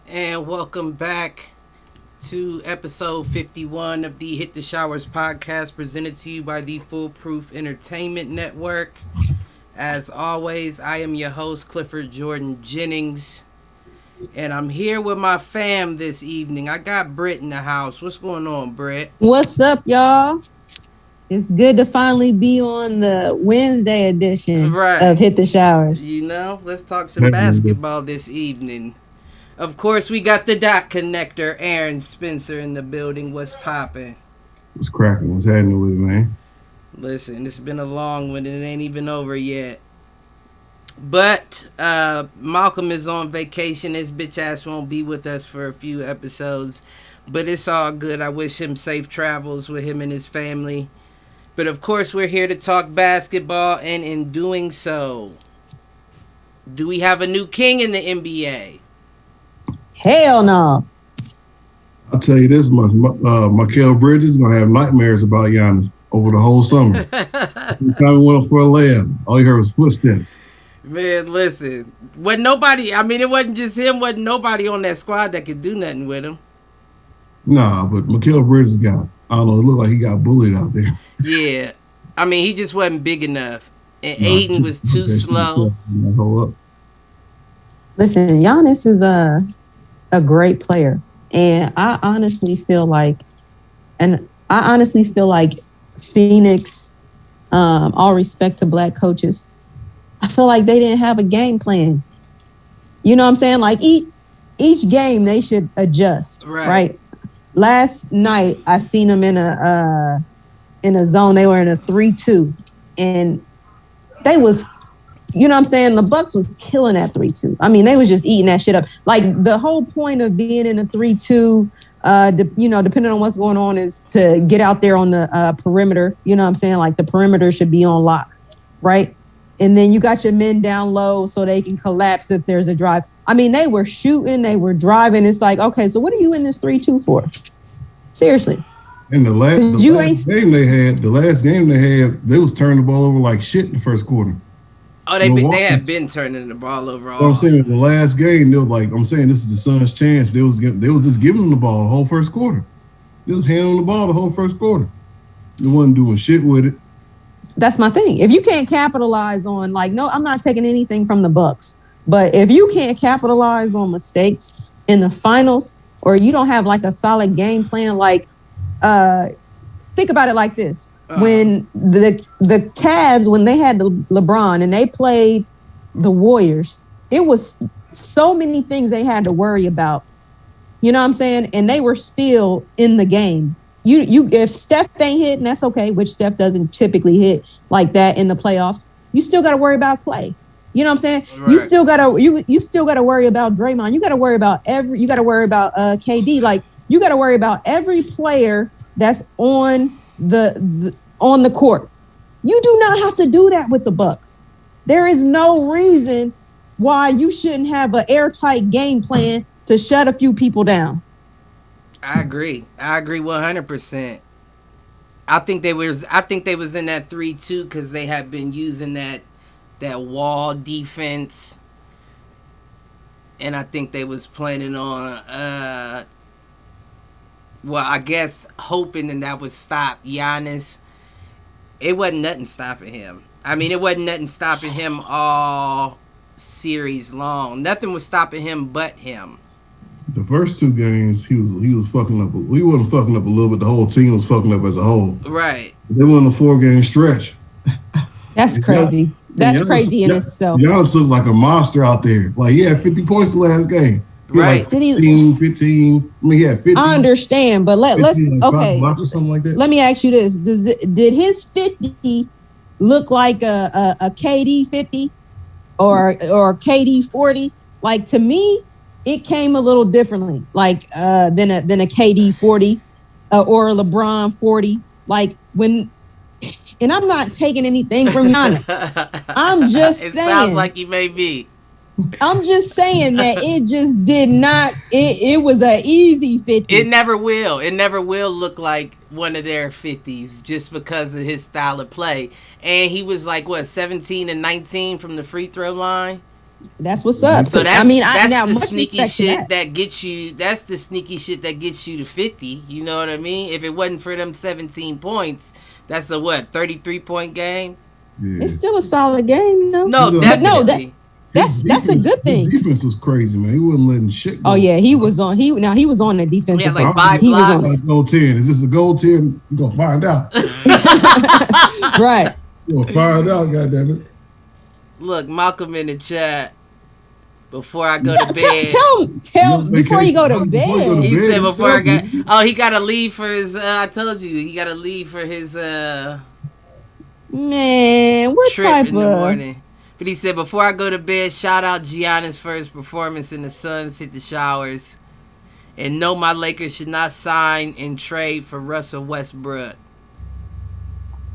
And welcome back to episode 51 of the Hit the Showers podcast, presented to you by the Foolproof Entertainment Network. As always, I am your host, Clifford Jordan Jennings, and I'm here with my fam this evening. I got Britt in the house. What's going on, Britt? What's up, y'all? It's good to finally be on the Wednesday edition of Hit the Showers. You know, let's talk some basketball this evening. Of course, we got the dot connector, Aaron Spencer, in the building. What's popping? What's cracking? What's happening with it, man? Listen, it's been a long one and it ain't even over yet. But Malcolm is on vacation. His bitch ass won't be with us for a few episodes. But it's all good. I wish him safe travels with him and his family. But of course, we're here to talk basketball. And in doing so, do we have a new king in the NBA? Hell no. I'll tell you this much. Mikal Bridges is going to have nightmares about Giannis over the whole summer. Every time he went for a layup, all he heard was footsteps. Man, listen. Wasn't nobody, I mean, it wasn't just him. Wasn't nobody on that squad that could do nothing with him. Nah, but Mikal Bridges got, I don't know, it looked like he got bullied out there. Yeah. I mean, he just wasn't big enough. And Aiden was too slow. Listen, Giannis is a great player. And I honestly feel like Phoenix, all respect to black coaches, I feel like they didn't have a game plan. You know what I'm saying? Like each game they should adjust. Right? Last night I seen them in a zone. They were in a 3-2. And they was, you know what I'm saying? The Bucks was killing that 3-2. I mean, they was just eating that shit up. Like, the whole point of being in a 3-2, depending on what's going on, is to get out there on the perimeter. You know what I'm saying? Like, the perimeter should be on lock, right? And then you got your men down low so they can collapse if there's a drive. I mean, they were shooting, they were driving. It's like, okay, so what are you in this 3-2 for? Seriously. And the last game they had, they was turning the ball over like shit in the first quarter. Oh, they had been turning the ball over all. I'm saying the last game, they were like, I'm saying this is the Suns' chance. They was just giving them the ball the whole first quarter. They was handling the ball the whole first quarter. They wasn't doing shit with it. That's my thing. If you can't capitalize on, like, no, I'm not taking anything from the Bucks, but if you can't capitalize on mistakes in the finals, or you don't have like a solid game plan, like, think about it like this. When the Cavs, when they had the LeBron and they played the Warriors, it was so many things they had to worry about. You know what I'm saying? And they were still in the game. You if Steph ain't hitting, that's okay, which Steph doesn't typically hit like that in the playoffs. You still got to worry about Clay. You know what I'm saying? Right. You still got to worry about Draymond. You got to worry about KD. Like, you got to worry about every player that's on the court. You do not have to do that with the Bucks. There is no reason why you shouldn't have an airtight game plan to shut a few people down. I agree 100%. I think they was in that 3-2 because they had been using that wall defense, and I think they was planning on I guess hoping that would stop Giannis. It wasn't nothing stopping him. I mean, it wasn't nothing stopping him all series long. Nothing was stopping him but him. The first two games, he was fucking up. We wasn't fucking up a little bit. The whole team was fucking up as a whole. Right. They were on a 4-game stretch. That's crazy. That's crazy in itself. Giannis looked like a monster out there. Like, he had 50 points the last game. Right. Like 15. I mean, he had 50. I understand, but let's okay. Something like that. Let me ask you this: did his 50 look like a KD 50 or KD 40? Like, to me, it came a little differently, like than a KD 40 or a LeBron 40. Like, when, and I'm not taking anything from Giannis. I'm just saying. It sounds like he may be. I'm just saying that it just did not. It was an easy 50. It never will. It never will look like one of their 50s just because of his style of play. And he was like, what, 17 and 19 from the free throw line? That's what's up. So I mean, that's now the much sneaky respect to shit that. that gets you. That's the sneaky shit that gets you to 50. You know what I mean? If it wasn't for them 17 points, that's a what 33-point game. Yeah. It's still a solid game, you know. No, But no, definitely. That's a good thing. His defense was crazy, man. He wasn't letting shit go. Oh yeah, he was on the defensive. He had like end. 5 He was blocks. on Goal 10. Is this a goal 10? We're gonna find out. right. We're gonna find out, goddammit. Look, Malcolm in the chat. Before I go to bed, Tell before you go to bed. He said before I got. Oh, he got to leave for his. I told you he got to leave for his man, what trip type in the of morning. But he said before I go to bed, shout out Giannis for his performance in the Suns. Hit the showers, and no, my Lakers should not sign and trade for Russell Westbrook.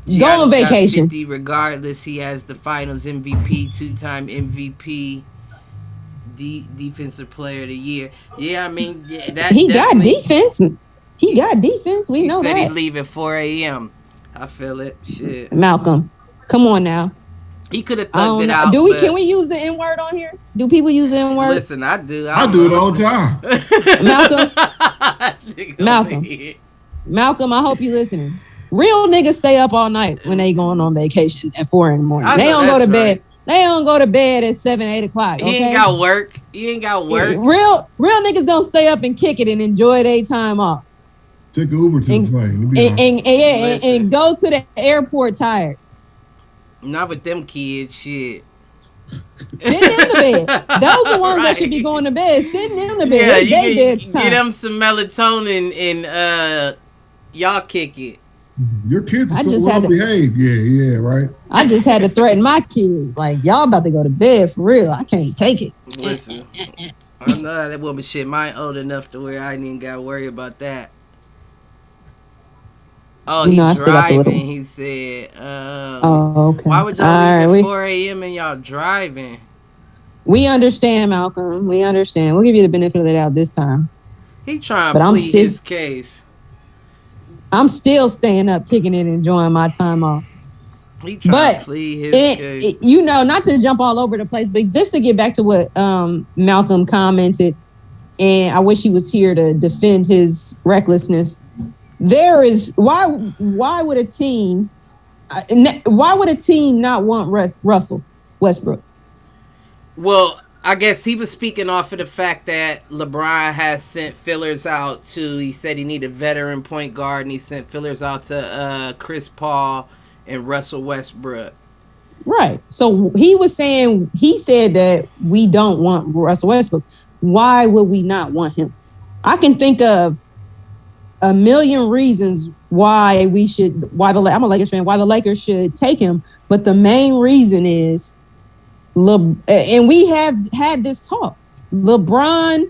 Go Giannis on vacation. Got 50 regardless, he has the Finals MVP, 2-time MVP. Defensive player of the year. Yeah, I mean, that he got defense. He got defense. We know said that. He leave at 4 a.m. I feel it. Shit. Malcolm, come on now. He could have thugged it out. Can we use the N word on here? Do people use the N word? Listen, I do. I do it all the time. Malcolm, I hope you listening. Real niggas stay up all night when they going on vacation at 4 in the morning. They don't go to bed. They don't go to bed at 7, 8 o'clock. Okay? He ain't got work. Real niggas don't stay up and kick it and enjoy their time off. Take an Uber to the plane. And go to the airport tired. Not with them kids, shit. Sitting in the bed. Those are the ones that should be going to bed. Sitting in the bed. Yeah, you get them some melatonin and y'all kick it. Your kids are so well behaved. Yeah, right. I just had to threaten my kids. Like, y'all about to go to bed for real. I can't take it. Listen, I know that woman shit. Mine old enough to where I ain't even got to worry about that. Oh, he's driving. He said, okay. Why would y'all leave at 4 a.m. and y'all driving? We understand, Malcolm. We understand. We'll give you the benefit of the doubt this time. He trying to plead his case. I'm still staying up, kicking it, enjoying my time off. He trying to plead his case. Not to jump all over the place, but just to get back to what Malcolm commented, and I wish he was here to defend his recklessness. Why would a team not want Russell Westbrook? Well, I guess he was speaking off of the fact that LeBron has sent fillers out to. He said he needed a veteran point guard, and he sent fillers out to Chris Paul and Russell Westbrook. Right. So he said that we don't want Russell Westbrook. Why would we not want him? I can think of a million reasons why I'm a Lakers fan, why the Lakers should take him. But the main reason is, and we have had this talk, LeBron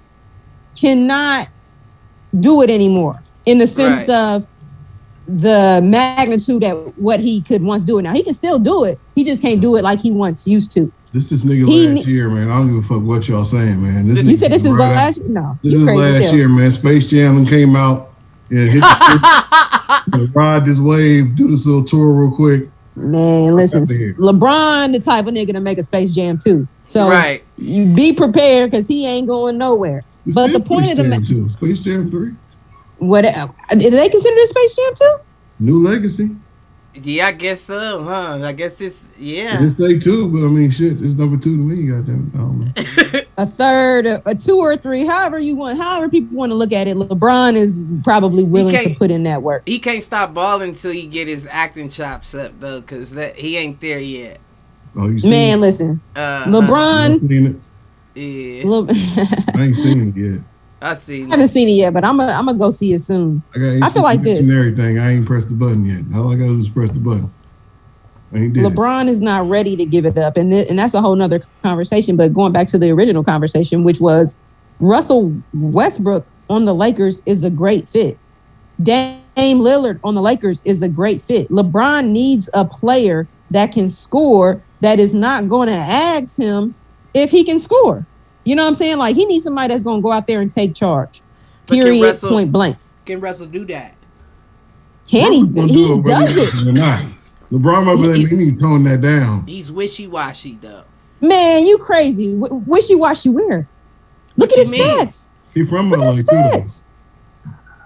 cannot do it anymore in the sense of the magnitude at what he could once do it. Now, he can still do it. He just can't do it like he once used to. This is nigga last year, man. I don't give a fuck what y'all saying, man. You said this is last year? No. This is last year, man. Space Jam came out. Yeah, hit the ride this wave, do this little tour real quick. Man, listen, LeBron the type of nigga to make a Space Jam too. So you be prepared because he ain't going nowhere. But the point of the Space Jam 3. What did they consider it Space Jam 2? New Legacy. Yeah, I guess so, huh? I guess it's It's say 2, but I mean, shit, it's number 2 to me. Goddamn, I don't know. A third, a 2 or 3, however people want to look at it. LeBron is probably willing to put in that work. He can't stop balling until he get his acting chops up though, because he ain't there yet. Oh, you man, listen, LeBron. I ain't seen it yet. I haven't seen it yet, but I'm gonna go see it soon. I feel like this. Everything. I ain't pressed the button yet. All I gotta do is press the button. LeBron is not ready to give it up, and that's a whole nother conversation. But going back to the original conversation, which was Russell Westbrook on the Lakers is a great fit. Dame Lillard on the Lakers is a great fit. LeBron needs a player that can score, that is not going to ask him if he can score. You know what I'm saying? Like, he needs somebody that's going to go out there and take charge. Period. Point blank. Can Russell do that? Can he? He does it. LeBron might be need to tone that down. He's wishy-washy, though. Man, you crazy. Wishy-washy where? Look What at you his mean? stats. He from Look at LA his too. stats.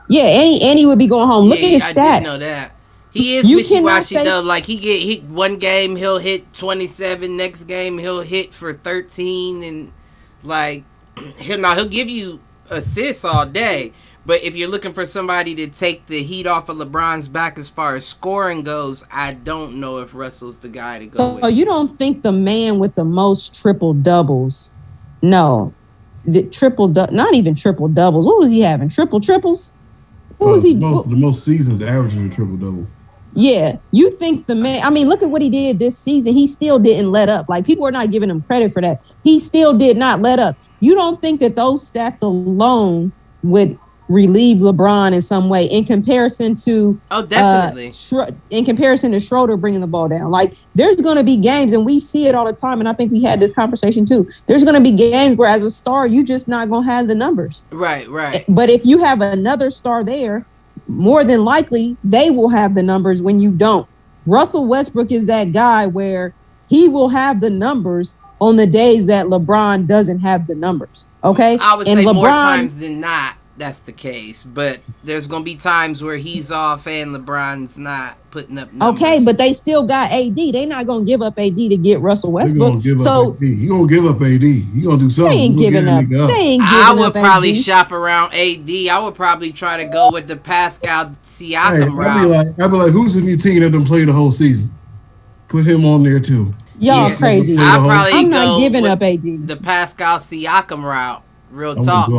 Yeah, and he would be going home. Look at his I stats. did know that. He is You wishy cannot washy say though. Like he one game he'll hit 27, next game he'll hit for 13, and like he'll give you assists all day. But if you're looking for somebody to take the heat off of LeBron's back as far as scoring goes, I don't know if Russell's the guy to go so. with. You don't think the man with the most triple doubles? No, not even triple doubles. What was he having? Triple triples? What was he? The most seasons averaging a triple double. Yeah, you think the man? I mean, look at what he did this season. He still didn't let up. Like people are not giving him credit for that. He still did not let up. You don't think that those stats alone would relieve LeBron in some way in comparison to definitely in comparison to Schroeder bringing the ball down? Like there's going to be games, and we see it all the time, and I think we had this conversation too. There's going to be games where as a star you just not going to have the numbers. Right. But if you have another star there, more than likely they will have the numbers when you don't. Russell Westbrook is that guy where he will have the numbers on the days that LeBron doesn't have the numbers. Okay, I would and say LeBron, more times than not that's the case, but there's gonna be times where he's off and LeBron's not putting up numbers. Okay, but they still got AD. They're not gonna give up AD to get Russell Westbrook. He gonna give up AD. He gonna do something. They ain't giving up. I would probably shop around AD. I would probably try to go with the Pascal Siakam route. I'd be like, who's in your team that done play the whole season? Put him on there too. Y'all crazy. I'm not giving up AD. The Pascal Siakam route. Real talk.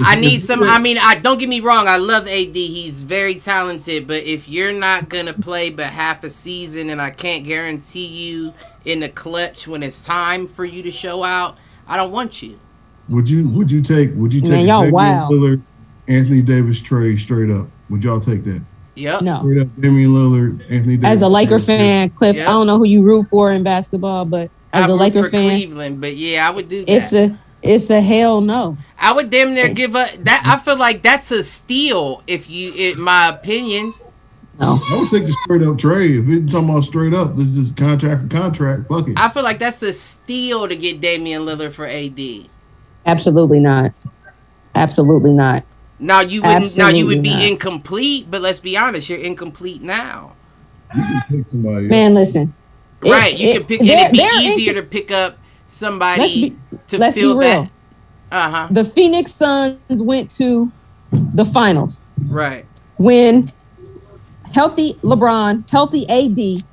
I need some. I mean, don't get me wrong. I love AD. He's very talented. But if you're not gonna play but half a season, and I can't guarantee you in the clutch when it's time for you to show out, I don't want you. Would you take? Man, y'all wild. Lillard, Anthony Davis trade straight up? Would y'all take that? Yep. No. Straight up, Damian Lillard, Anthony Davis. As a Laker fan, Cliff, I don't know who you root for in basketball, but as a Laker fan, Cleveland. But yeah, I would do that. It's a hell no. I would damn near give up that. I feel like that's a steal, in my opinion. No. I would take the straight up trade. If we're talking about straight up, this is contract for contract. Fuck it. I feel like that's a steal to get Damian Lillard for AD. Absolutely not. Absolutely not. Now you wouldn't. Absolutely now you would be not. incomplete. But let's be honest, you're incomplete now. You can pick somebody. Man, listen. Right, you can pick. And it'd be easier to pick up somebody to fill that. The Phoenix Suns went to the finals. Right. When healthy LeBron, healthy AD,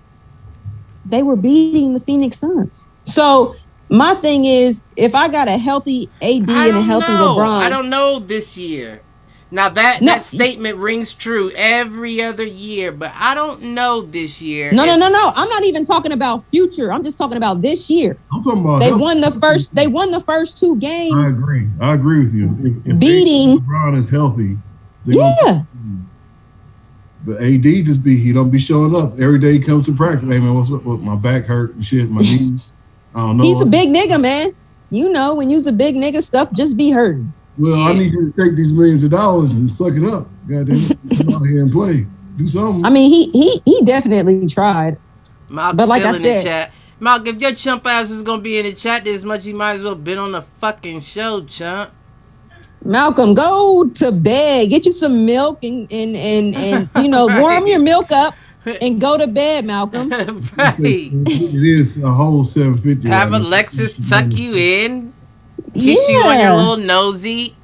they were beating the Phoenix Suns. So my thing is, if I got a healthy AD and a healthy LeBron, I don't know this year. Now that statement rings true every other year, but I don't know this year. No. I'm not even talking about future. I'm just talking about this year. I'm talking about They won the first two games. I agree with you. If beating LeBron is healthy, yeah. But AD he don't be showing up every day. He comes to practice. Hey man, what's up? My back hurt and shit. My knees. I don't know. He's a big nigga, man. You know, when you's a big nigga, stuff just be hurting. Well, I need you to take these millions of dollars and suck it up. Goddamn it. Come out here and play. Do something. I mean, he definitely tried. Malcolm, but like I said, chat. Malcolm, if your chump ass is gonna be in the chat this much, you might as well been on the fucking show, chump. Malcolm, go to bed. Get you some milk and you know, warm your milk up and go to bed, Malcolm. Right. It is a whole 750. Have Alexis tuck you in. Kiss you on your little nosy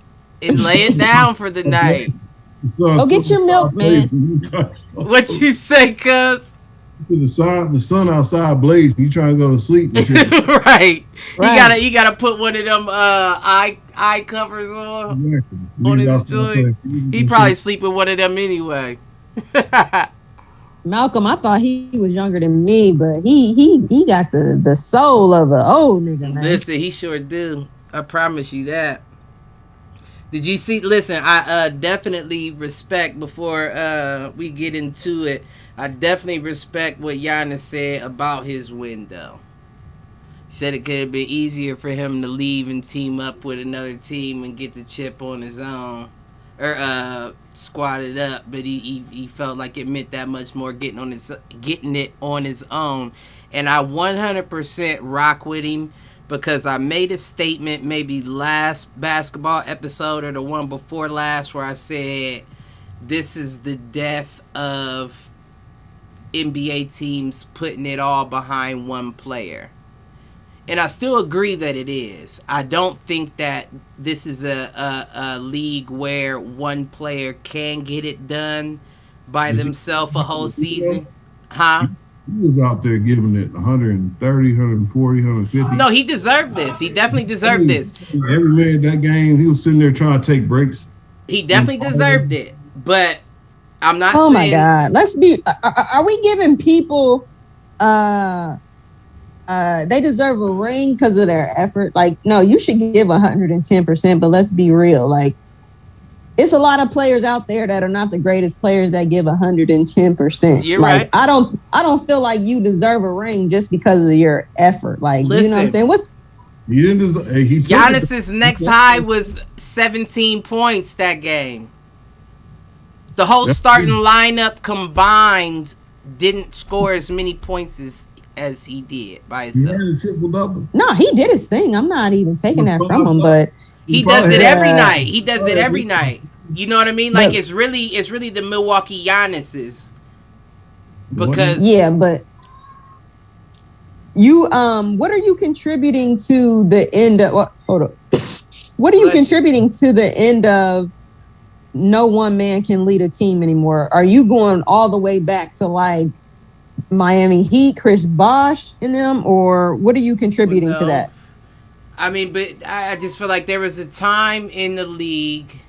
and lay it down for the night. Go get your milk, man. What you say, cuz? The sun outside blazing. You trying to go to sleep? Right. You gotta put one of them eye covers on. Exactly. He probably sleep with one of them anyway. Malcolm, I thought he was younger than me, but he got the soul of an old nigga, man. Listen, he sure do. I promise you that. Did you see? Listen, I definitely respect, before we get into it, I definitely respect what Giannis said about his window. He said it could have been easier for him to leave and team up with another team and get the chip on his own. or squatted up, but he felt like it meant that much more getting it on his own, and I 100% rock with him because I made a statement maybe last basketball episode or the one before last where I said this is the death of NBA teams putting it all behind one player. And I still agree that it is. I don't think that this is a league where one player can get it done by themselves a whole season. Huh? He was out there giving it 130, 140, 150. No, he deserved this. He definitely deserved this. Every minute that game, he was sitting there trying to take breaks. He definitely deserved it. But I'm not Oh saying... my God. Let's be... Are we giving people... they deserve a ring because of their effort? Like, no, you should give 110%, but let's be real. Like, it's a lot of players out there that are not the greatest players that give 110%. You're like, right. I don't feel like you deserve a ring just because of your effort. Like, listen, you know what I'm saying? He didn't deserve... Giannis's next high was 17 points that game. The whole starting lineup combined didn't score as many points as he did by himself. He had a triple-double. No, he did his thing. I'm not even taking that from him, but he does it every night. He does it every night. You know what I mean? Like, it's really the Milwaukee Giannis's. Because yeah, but you what are you contributing to the end of hold up. What are you contributing to the end of no one man can lead a team anymore? Are you going all the way back to like Miami Heat, Chris Bosh in them, or what are you contributing to that? I mean, but I just feel like there was a time in the league.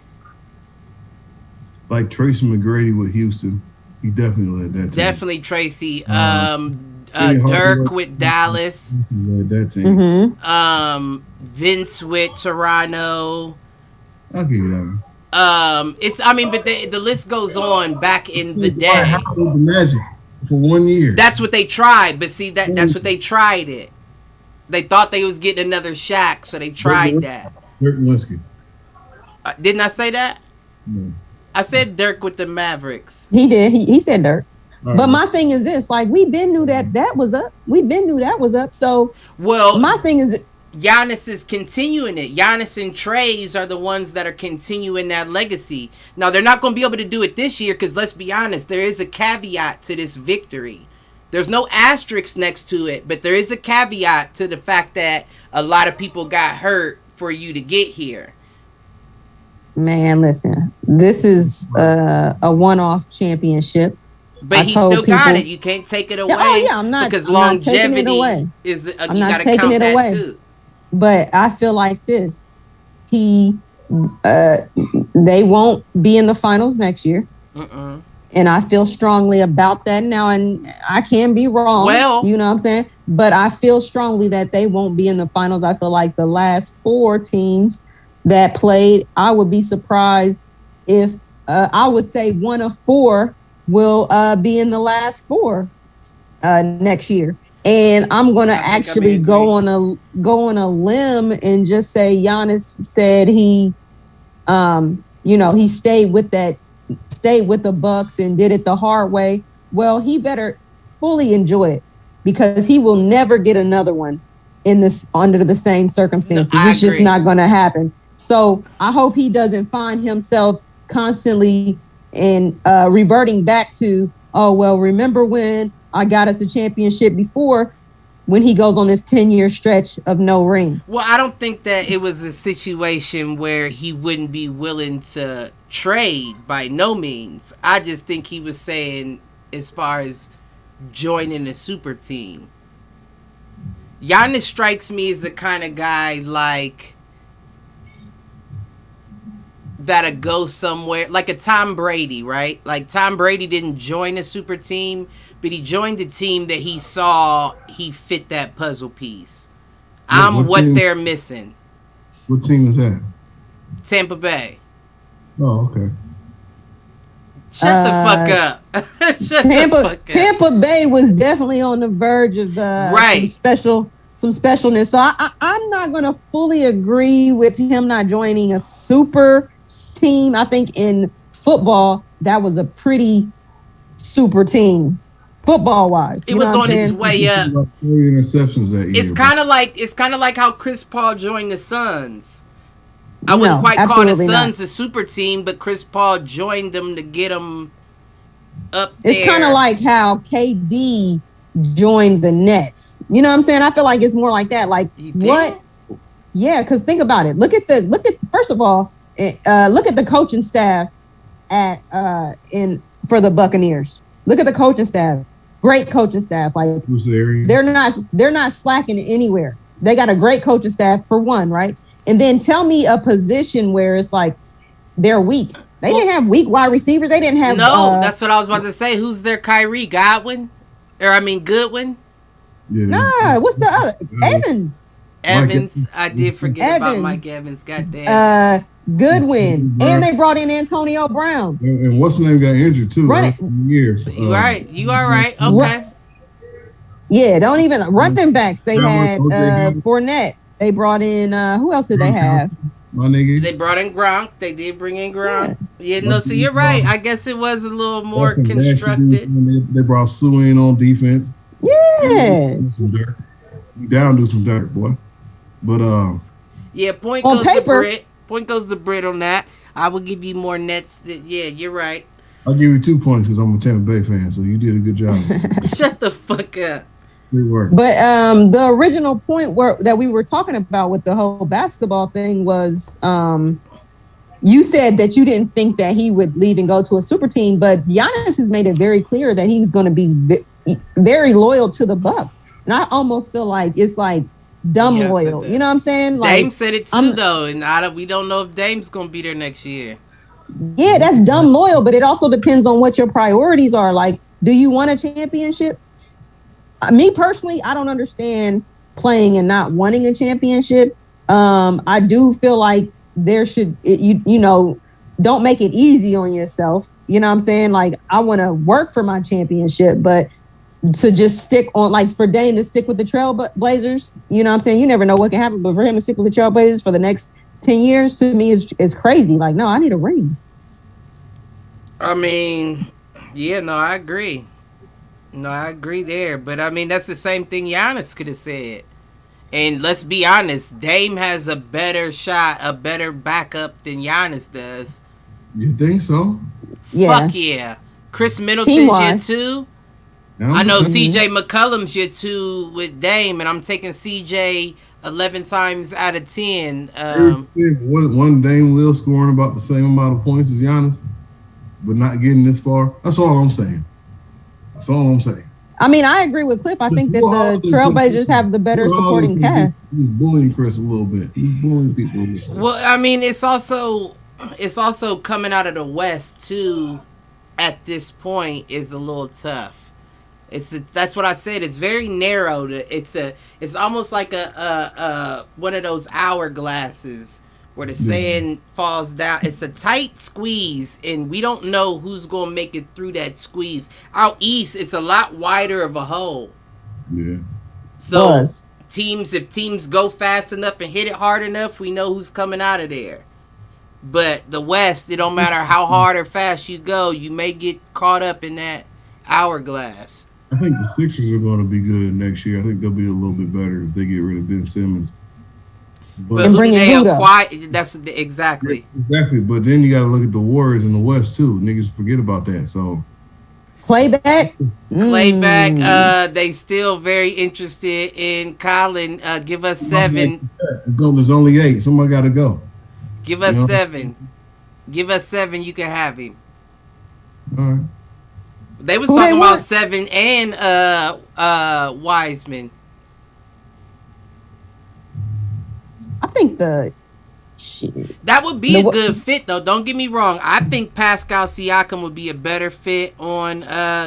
Like Tracy McGrady with Houston. He definitely led that team. Definitely Tracy. Dirk with Dallas. Led that team. Mm-hmm. Vince with Toronto. I'll give you that one. But the list goes on back in the day. The Magic for 1 year. That's what they tried, but see that's what they tried it. They thought they was getting another Shaq, so they tried that. Dirk Nowitzki. Didn't I say that? No. I said Dirk with the Mavericks. He did. He said Dirk. But my thing is this: like, we been knew that was up. We been knew that was up. So, well, my thing is, Giannis is continuing it. Giannis and Trey's are the ones that are continuing that legacy. Now, they're not going to be able to do it this year because, let's be honest, there is a caveat to this victory. There's no asterisk next to it, but there is a caveat to the fact that a lot of people got hurt for you to get here. Man, listen, this is a one-off championship. But he still got it. You can't take it away. Oh yeah, I'm not. Because longevity is. I'm not taking it away. Too. But I feel like this. They won't be in the finals next year. And I feel strongly about that now. And I can be wrong. Well, you know what I'm saying? But I feel strongly that they won't be in the finals. I feel like the last 4 teams that played, I would be surprised if I would say 1 of 4 will be in the last 4 next year. And I'm going to actually go on a limb and just say Giannis said he stayed with the Bucks and did it the hard way. Well, he better fully enjoy it because he will never get another one under the same circumstances. No, it's just not going to happen. So I hope he doesn't find himself constantly and reverting back to, oh, well, remember when I got us a championship before, when he goes on this 10-year stretch of no ring. Well, I don't think that it was a situation where he wouldn't be willing to trade by no means. I just think he was saying as far as joining a super team. Giannis strikes me as the kind of guy like that'll go somewhere, like a Tom Brady, right? Like Tom Brady didn't join a super team, but he joined a team that he saw he fit that puzzle piece. What they're missing. What team is that? Tampa Bay. Oh, okay. Shut the fuck up. Tampa Bay was definitely on the verge of some specialness. So I'm not going to fully agree with him not joining a super team. I think in football, that was a pretty super team, football wise. It was on its way up. About 3 interceptions that year. It's kind of like how Chris Paul joined the Suns. I wouldn't quite call the Suns a super team, but Chris Paul joined them to get them up there. It's kind of like how KD joined the Nets. You know what I'm saying? I feel like it's more like that. Like what? Yeah, because think about it. Look at first of all, look at the coaching staff for the Buccaneers. Look at the coaching staff. Great coaching staff. Like they're not slacking anywhere. They got a great coaching staff for one, right? And then tell me a position where it's like they're weak. They didn't have weak wide receivers. They didn't have that's what I was about to say. Who's their Kyrie? Goodwin? Yeah. Nah, what's the other? Evans. I did forget about Mike Evans. Goddamn. Goodwin. And they brought in Antonio Brown. And what's the name got injured too? You right. You are right. Okay. Yeah, don't even running backs. They had Fournette. They brought in who else did they have? My nigga. They brought in Gronk. They did bring in Gronk. Yeah, no, so you're right. I guess it was a little more constructed. They brought Sue in on defense. Yeah. Some dirt. You down do some dirt, boy. But yeah, point goes to Brit. Point goes to Brit on that. I will give you more nets. Yeah, you're right. I'll give you 2 points because I'm a Tampa Bay fan, so you did a good job. Shut the fuck up. Good work. But the original point that we were talking about with the whole basketball thing was you said that you didn't think that he would leave and go to a super team, but Giannis has made it very clear that he's going to be very loyal to the Bucks. And I almost feel like it's like dumb loyal. You know what I'm saying? Like, Dame said it too, though, and we don't know if Dame's going to be there next year. Yeah, that's dumb loyal, but it also depends on what your priorities are. Like, do you want a championship? Me personally, I don't understand playing and not wanting a championship. I do feel like there should, you know, don't make it easy on yourself. You know what I'm saying? Like, I want to work for my championship, but to just stick on, like for Dame to stick with the Trailblazers, you know what I'm saying? You never know what can happen, but for him to stick with the Trailblazers for the next 10 years, to me, is crazy. Like, no, I need a ring. I mean, yeah, no, I agree. No, I agree there. But, I mean, that's the same thing Giannis could have said. And let's be honest, Dame has a better shot, a better backup than Giannis does. You think so? Yeah. Fuck yeah. Chris Middleton's year 2. I know CJ McCollum's year 2 with Dame, and I'm taking CJ 11 times out of 10. One Dame Lil scoring about the same amount of points as Giannis, but not getting this far. That's all I'm saying. I mean, I agree with Cliff. I think that the Trailblazers have the better supporting cast. He's bullying Chris a little bit. He's bullying people a little bit. Well, I mean, it's also coming out of the West too. At this point, is a little tough. That's what I said. It's very narrow. It's almost like a one of those hourglasses where the sand falls down. It's a tight squeeze, and we don't know who's gonna make it through that squeeze. Out east, it's a lot wider of a hole. Yeah. So if teams go fast enough and hit it hard enough, we know who's coming out of there. But the West, it don't matter how hard or fast you go, you may get caught up in that hourglass. I think the Sixers are going to be good next year. I think they'll be a little bit better if they get rid of Ben Simmons. But who do they acquire? That's exactly. Exactly. But then you got to look at the Warriors in the West too. Niggas forget about that. So Clayback. They still very interested in Colin. Give us 7. There's only 8. Somebody got to go. Give us 7. Give us 7. You can have him. All right. They was talking about 7 and Wiseman. I think that would be a good fit, though. Don't get me wrong. I think Pascal Siakam would be a better fit on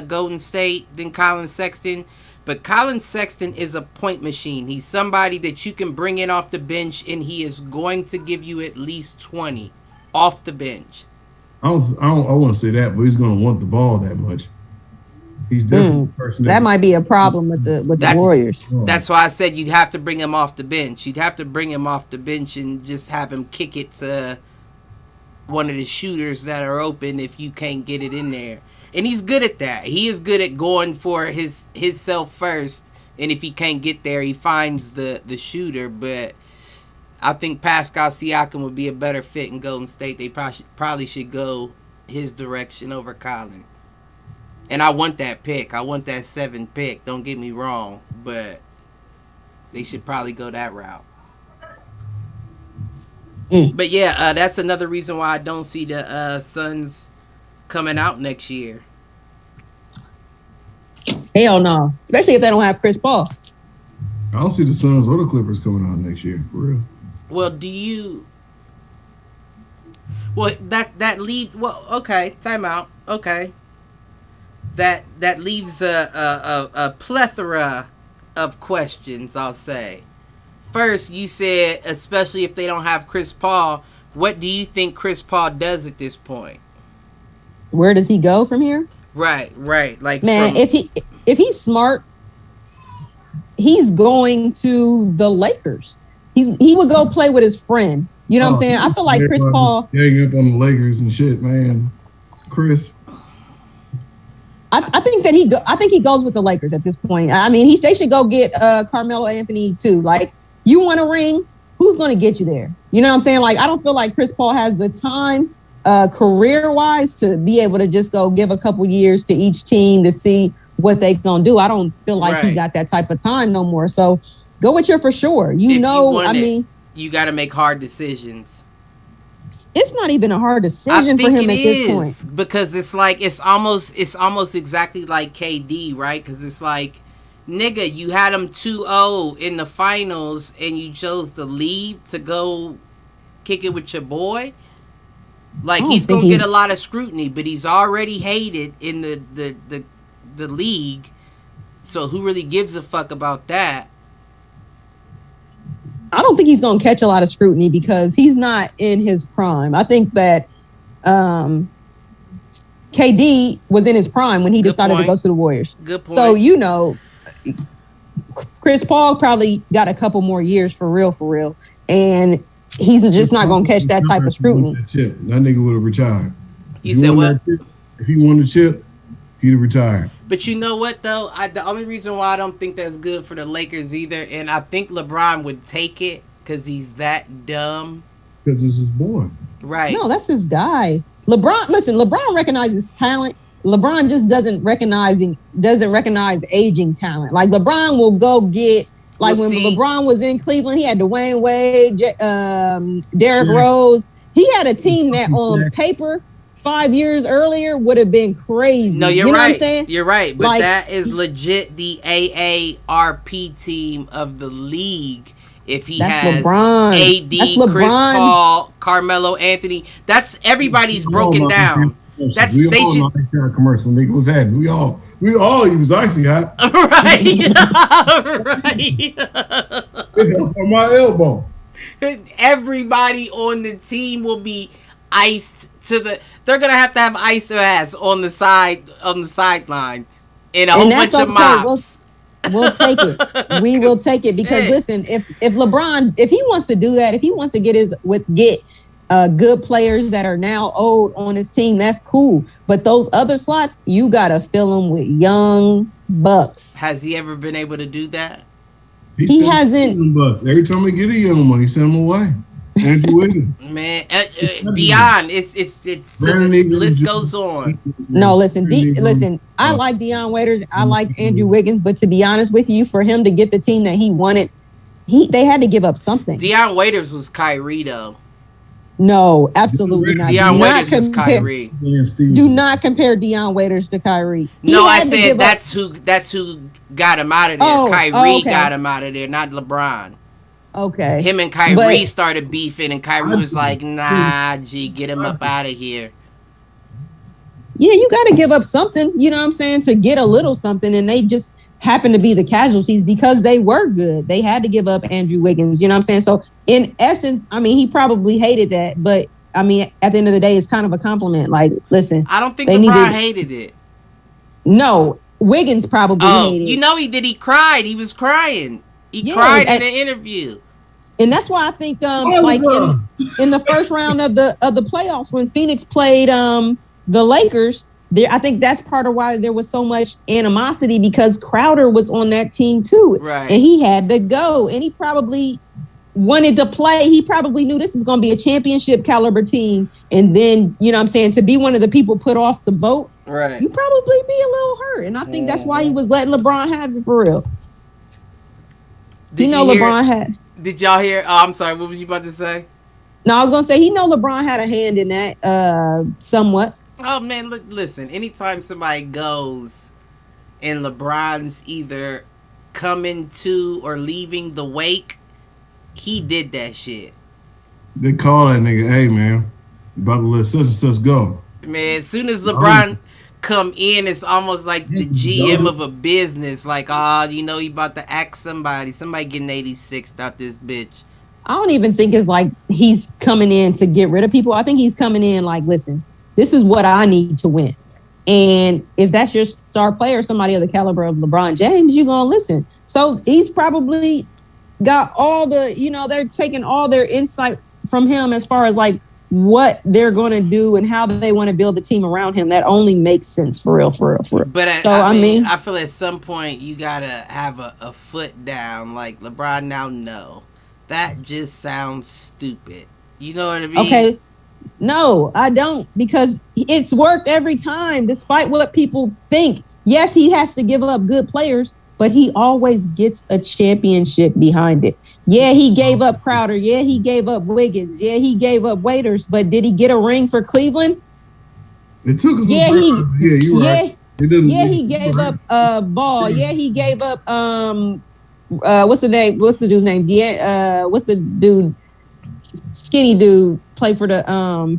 Golden State than Colin Sexton. But Colin Sexton is a point machine. He's somebody that you can bring in off the bench, and he is going to give you at least 20 off the bench. I want to say that, but he's going to want the ball that much. He's definitely the person that might be a problem with the Warriors. That's why I said you'd have to bring him off the bench. You'd have to bring him off the bench and just have him kick it to one of the shooters that are open if you can't get it in there. And he's good at that. He is good at going for his self first. And if he can't get there, he finds the shooter. But I think Pascal Siakam would be a better fit in Golden State. They probably should go his direction over Colin. And I want that pick. I want that 7 pick. Don't get me wrong. But they should probably go that route. But yeah, that's another reason why I don't see the Suns coming out next year. Hell no. Especially if they don't have Chris Paul. I don't see the Suns or the Clippers coming out next year, for real. Well, do you... Well, that leaves... Well, okay, time out. Okay. That leaves a plethora of questions, I'll say. First, you said, especially if they don't have Chris Paul, what do you think Chris Paul does at this point? Where does he go from here? Right. Like, man, if he's smart, he's going to the Lakers. He would go play with his friend. You know what I'm saying? I feel like Chris Paul gang up on the Lakers and shit, man. Chris. I think that he goes with the Lakers at this point. I mean, they should go get Carmelo Anthony too. Like, you want a ring? Who's going to get you there? You know what I'm saying? Like, I don't feel like Chris Paul has the time, career-wise, to be able to just go give a couple years to each team to see what they going to do. I don't feel like he got that type of time no more. So go with your for sure. You got to make hard decisions. It's not even a hard decision for him at this point. Because it's like, it's almost exactly like KD, right? Because it's like, nigga, you had him 2-0 in the finals and you chose to leave to go kick it with your boy. Like, he's going to get a lot of scrutiny, but he's already hated in the league. So who really gives a fuck about that? I don't think he's going to catch a lot of scrutiny because he's not in his prime. I think that KD was in his prime when he decided to go to the Warriors. Good point. So, you know, Chris Paul probably got a couple more years for real. And he's just not going to catch that type of scrutiny. That nigga would have retired. You said what? If he won the chip, he'd have retired. But you know what, though? The only reason why I don't think that's good for the Lakers either, and I think LeBron would take it because he's that dumb. Because it's his boy. Right. No, that's his guy. LeBron recognizes talent. LeBron just doesn't recognize aging talent. Like, LeBron will go get, like, LeBron was in Cleveland, he had Dwayne Wade, Derrick Rose. He had a team that on paper 5 years earlier would have been crazy. No, you're right. Know what I'm saying? You're right. But like, that is legit the AARP team of the league. If he has LeBron. AD, Chris Paul, Carmelo Anthony, that's everybody's broken down. That's we all know that commercial, nigga. What's happening? We all use icy hot. Right. On my elbow. Everybody on the team will be iced to the. They're gonna have to have ice ass on the sideline, and a whole bunch of mops. We'll take it. We will take it because listen, if LeBron, if he wants to do that, if he wants to get good players that are now old on his team, that's cool. But those other slots, you gotta fill them with young bucks. Has he ever been able to do that? He hasn't. Bucks. Every time we get a young one, he send them away. Andrew Wiggins. Man, beyond it's the list goes on. No, listen. I like Deion Waiters. I liked Andrew Wiggins, but to be honest with you, for him to get the team that he wanted, they had to give up something. Deion Waiters was Kyrie though. No, absolutely not. Deion Waiters is Kyrie. Do not compare Deion Waiters to Kyrie. No, I said that's who got him out of there. Kyrie got him out of there, not LeBron. Okay. Him and Kyrie started beefing, and Kyrie was like, "Nah, get him up out of here." Yeah, you got to give up something. You know what I'm saying, to get a little something, and they just happen to be the casualties because they were good. They had to give up Andrew Wiggins. You know what I'm saying? So in essence, I mean, he probably hated that, but I mean, at the end of the day, it's kind of a compliment. Like, listen, I don't think LeBron hated it. No, Wiggins probably hated it. You know he did. He cried. He was crying. He cried in an interview. And that's why I think Oh, like LeBron. in the first round of the playoffs when Phoenix played the Lakers, there I think that's part of why there was so much animosity because Crowder was on that team too. Right. And he had to go. And he probably wanted to play. He probably knew this is going to be a championship caliber team. And then, you know what I'm saying, to be one of the people put off the boat, Right. you probably be a little hurt. And I think that's why he was letting LeBron have it for real. Did LeBron had. Did y'all hear? Oh, I'm sorry. What was you about to say? No, I was gonna say LeBron had a hand in that, somewhat. Oh man, look, listen. Anytime somebody goes, and LeBron's either coming to or leaving the wake, he did that shit. They call that nigga, hey man, you about to let such and such go. Man, as soon as LeBron come in, it's almost like the GM of a business. Like, you know, he about to act somebody getting 86 out this bitch. I don't even think it's like he's coming in to get rid of people. I think he's coming in like, listen, this is what I need to win. And if that's your star player, somebody of the caliber of LeBron James, you're going to listen. So he's probably got all the, you know, they're taking all their insight from him as far as like what they're going to do and how they want to build the team around him. That only makes sense for real. But I mean, I feel at some point you got to have a foot down. Like LeBron now, no. That just sounds stupid. You know what I mean? Okay. No, I don't, because it's worked every time, despite what people think. Yes, he has to give up good players, but he always gets a championship behind it. Yeah, he gave up Crowder. Yeah, he gave up Wiggins. Yeah, he gave up Waiters. But did he get a ring for Cleveland? It took us. Yeah, you're right. He gave up Ball. Yeah, he gave up what's the name? What's the dude's name? What's the dude? Skinny dude played for the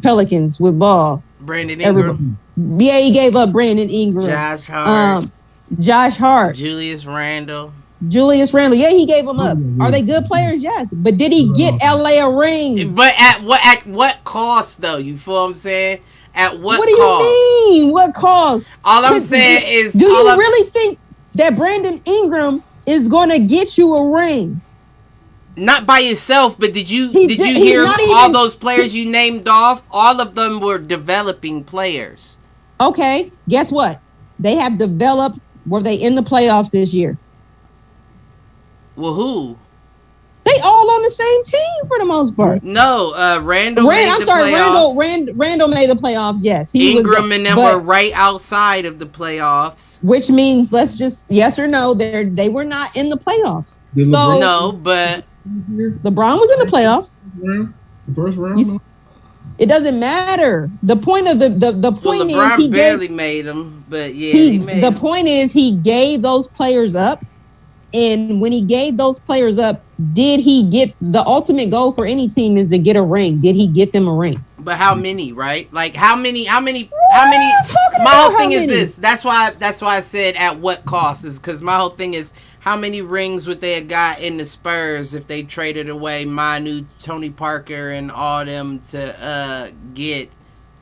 Pelicans with Ball. Brandon Ingram. Yeah, he gave up Brandon Ingram. Josh Hart. Julius Randle. Yeah, he gave them up. Are they good players? Yes. But did he get LA a ring? But at what cost though? You feel what I'm saying? At what cost? What do you mean? What cost? All I'm saying is, do you really think that Brandon Ingram is going to get you a ring? Not by itself, but did you hear all those players you named off? All of them were developing players. Okay, guess what? They have developed. Were they in the playoffs this year? Well, who? They all on the same team for the most part. No, Randall made the playoffs. Randall made the playoffs, yes. Ingram and them were right outside of the playoffs. Which means, let's just, yes or no, they were not in the playoffs. No, but LeBron was in the playoffs. The first round? It doesn't matter. The point of the point is LeBron barely made them, but yeah, he made them. The point is he gave those players up. And when he gave those players up, did he get the ultimate goal for any team is to get a ring? Did he get them a ring? But how many, right? Like how many? My whole thing is this. That's why I said at what cost is because my whole thing is how many rings would they have got in the Spurs if they traded away Manu, Tony Parker, and all them to get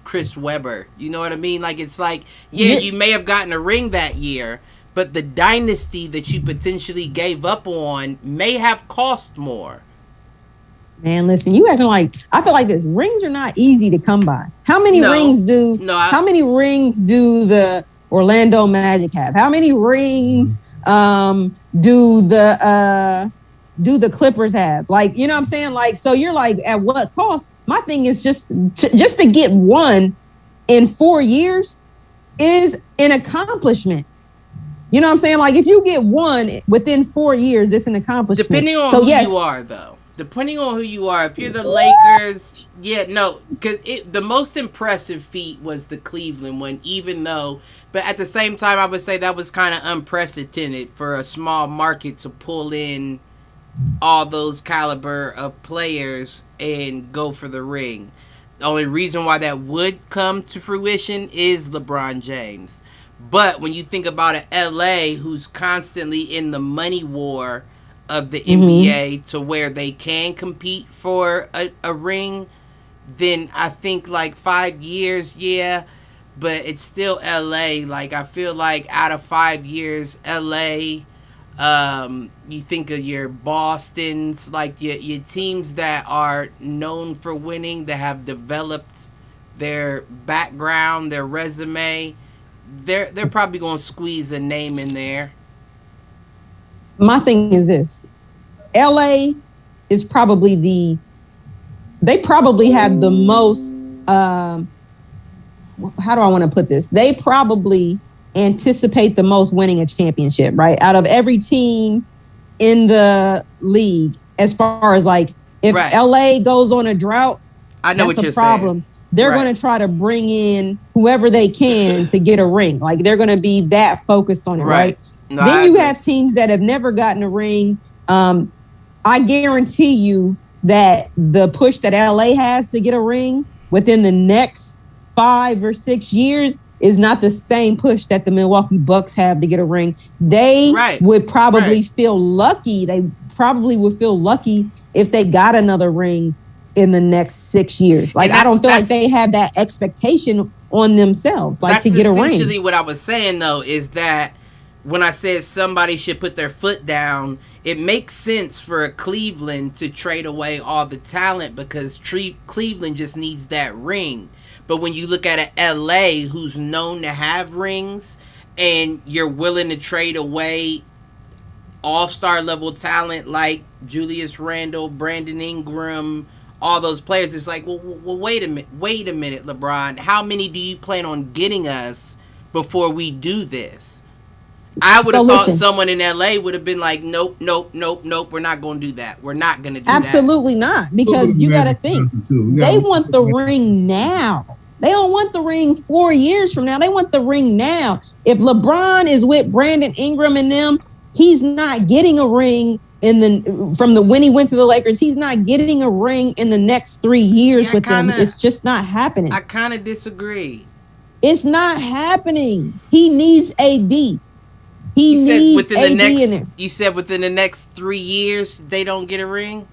Chris Webber? You know what I mean? Like it's like, yeah, you may have gotten a ring that year, but the dynasty that you potentially gave up on may have cost more. Man, listen, you acting like I feel like this. Rings are not easy to come by. How many rings do the Orlando Magic have? How many rings do the Clippers have? Like, you know what I'm saying? Like, so you're like, at what cost? My thing is just to get one in 4 years is an accomplishment. You know what I'm saying? Like, if you get one within 4 years, it's an accomplishment. Depending on who you are, though. Depending on who you are. If you're the Lakers, because the most impressive feat was the Cleveland one, but at the same time, I would say that was kind of unprecedented for a small market to pull in all those caliber of players and go for the ring. The only reason why that would come to fruition is LeBron James. But when you think about an LA who's constantly in the money war of the NBA to where they can compete for a ring, then I think like 5 years, yeah, but it's still LA. Like I feel like out of 5 years, LA You think of your Bostons, like your teams that are known for winning, that have developed their background, their resume. They're probably gonna squeeze a name in there. My thing is this: LA is probably they probably have the most. How do I want to put this? They probably anticipate the most winning a championship, right? Out of every team in the league, as far as like if LA goes on a drought, I know that's what you're a problem. saying. They're going to try to bring in whoever they can to get a ring. Like they're going to be that focused on it, right? No, then you have teams that have never gotten a ring. I guarantee you that the push that LA has to get a ring within the next 5 or 6 years is not the same push that the Milwaukee Bucks have to get a ring. They would probably feel lucky. They probably would feel lucky if they got another ring in the next 6 years. Like I don't feel like they have that expectation on themselves, like to get a ring. That's essentially what I was saying, though, is that when I said somebody should put their foot down, it makes sense for Cleveland to trade away all the talent because Cleveland just needs that ring. But when you look at a LA who's known to have rings and you're willing to trade away all-star level talent like Julius Randle, Brandon Ingram, all those players, it's like, well, wait a minute, LeBron. How many do you plan on getting us before we do this? I would have thought someone in LA would have been like, nope, we're not going to do that. We're not going to do that. Absolutely not, because you got to think, they want the ring now. They don't want the ring 4 years from now. They want the ring now. If LeBron is with Brandon Ingram and them, he's not getting a ring from when he went to the Lakers. He's not getting a ring in the next 3 years with them. It's just not happening. I kind of disagree. It's not happening. He needs AD. He needs AD in there. You said within the next 3 years they don't get a ring?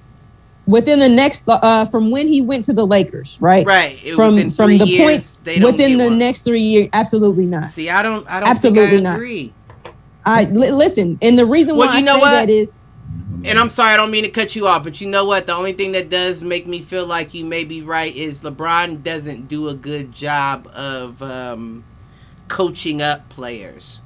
Within the next from when he went to the Lakers, right? Right. From the years, point within the next 3 years, absolutely not. See, I don't absolutely think I agree. Listen, and the reason why I say that is, and I'm sorry, I don't mean to cut you off, but you know what? The only thing that does make me feel like you may be right is LeBron doesn't do a good job of coaching up players.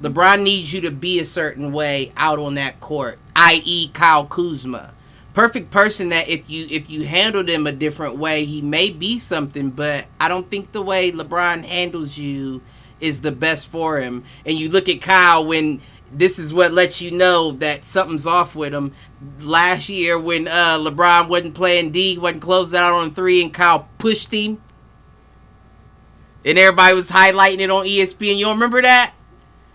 LeBron needs you to be a certain way out on that court, i.e. Kyle Kuzma. Perfect person that if you handled him a different way, he may be something, but I don't think the way LeBron handles you is the best for him. And you look at Kyle, when this is what lets you know that something's off with him. Last year when LeBron wasn't playing D, wasn't closing out on 3, and Kyle pushed him, and everybody was highlighting it on ESPN. You don't remember that?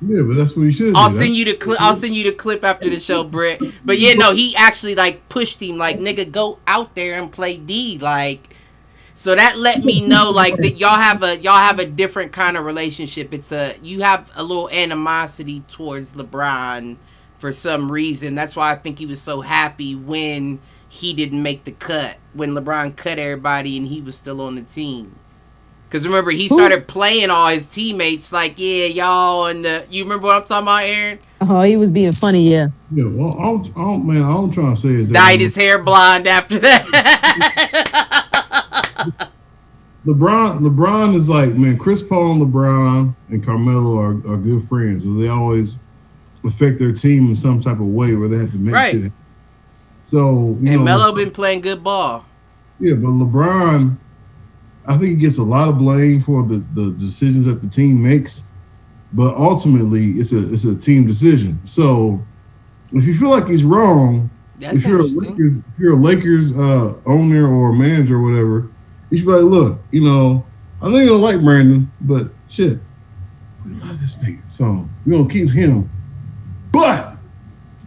Yeah, but that's what he should. I'll send you the clip after the show, Brett. But yeah, no, he actually like pushed him, like, nigga, go out there and play D, like. So that let me know, like, that y'all have a different kind of relationship. You have a little animosity towards LeBron for some reason. That's why I think he was so happy when he didn't make the cut, when LeBron cut everybody and he was still on the team. Because remember, he started playing all his teammates like, yeah, y'all, and you remember what I'm talking about, Aaron? Oh, he was being funny, yeah. Yeah, well, all I'm trying to say is that dyed his hair blonde after that. LeBron is like, man, Chris Paul and LeBron and Carmelo are good friends. So they always affect their team in some type of way where they have to make shit happen. So, and Melo been playing good ball. Yeah, but LeBron, I think he gets a lot of blame for the decisions that the team makes, but ultimately it's a team decision. So if you feel like he's wrong, if you're a Lakers owner or manager or whatever, you should be like, look, I know you don't like Brandon, but shit, we love this nigga, so we're gonna keep him, but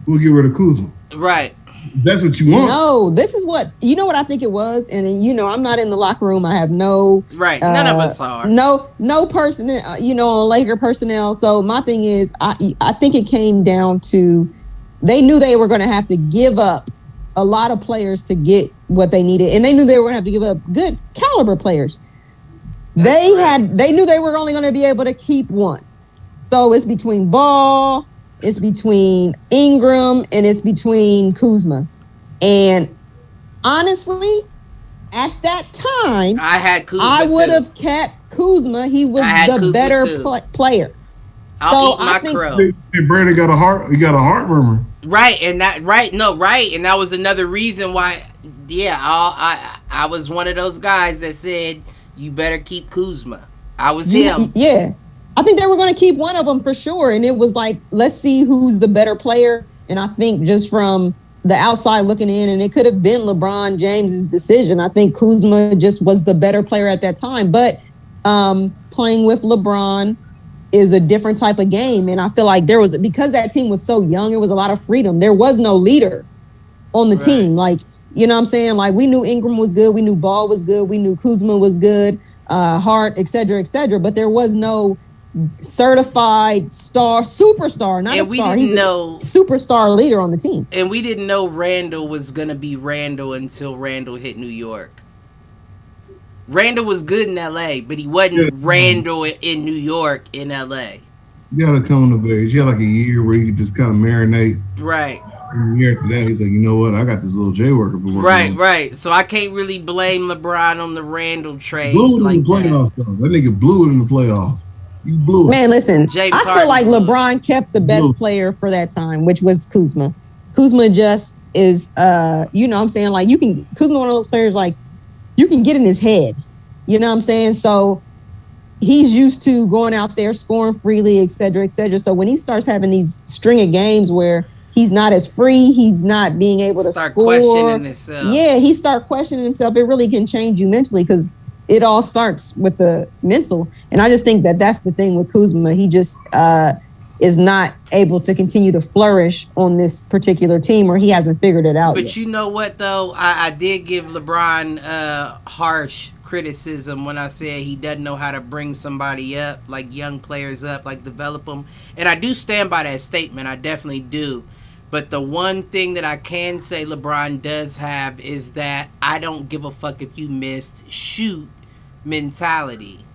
we'll get rid of Kuzma. Right. That's what you want. No, this is what I think it was, and I'm not in the locker room. I have no None of us are. No person, on Laker personnel. So my thing is, I think it came down to they knew they were going to have to give up a lot of players to get what they needed, and they knew they were going to have to give up good caliber players. They knew they were only going to be able to keep one. So it's between Ball, it's between Ingram, and it's between Kuzma. And honestly, at that time, I had Kuzma. I would have kept Kuzma. He was the better player. I'll eat my crow. Hey, Brandon got a heart. He got a heart murmur. Right, and that and that was another reason why. Yeah, I was one of those guys that said you better keep Kuzma. I was him. Yeah, I think they were going to keep one of them for sure, and it was like, let's see who's the better player. And I think just from the outside looking in, and it could have been LeBron James's decision. I think Kuzma just was the better player at that time, but playing with LeBron is a different type of game. And I feel like because that team was so young, it was a lot of freedom. There was no leader on the team. Like, you know what I'm saying? Like, we knew Ingram was good. We knew Ball was good. We knew Kuzma was good, Hart, et cetera, but there was no certified superstar, not a star. He's a superstar leader on the team. And we didn't know Randall was going to be Randall until Randall hit New York. Randall was good in L.A., but he wasn't Randall in New York in L.A. You got to come on the page. You had like a year where you could just kind of marinate. Right. And a year after that, he's like, you know what? I got this little J worker. Right. So I can't really blame LeBron on the Randall trade. Blew it in the playoffs, though. That nigga blew it in the playoffs. You blew it. Man, listen, I feel like LeBron kept the best player for that time, which was Kuzma. Kuzma just is, you know what I'm saying? Like, Kuzma one of those players, like, you can get in his head. You know what I'm saying? So he's used to going out there, scoring freely, et cetera, et cetera. So when he starts having these string of games where he's not as free, he's not being able to start score. Questioning himself. Yeah, he starts questioning himself. It really can change you mentally because it all starts with the mental. And I just think that that's the thing with Kuzma. He just is not able to continue to flourish on this particular team, or he hasn't figured it out yet. But you know what, though? I did give LeBron harsh criticism when I said he doesn't know how to bring somebody up, like young players up, like develop them. And I do stand by that statement. I definitely do. But the one thing that I can say LeBron does have is that I don't give a fuck if you missed shoot mentality.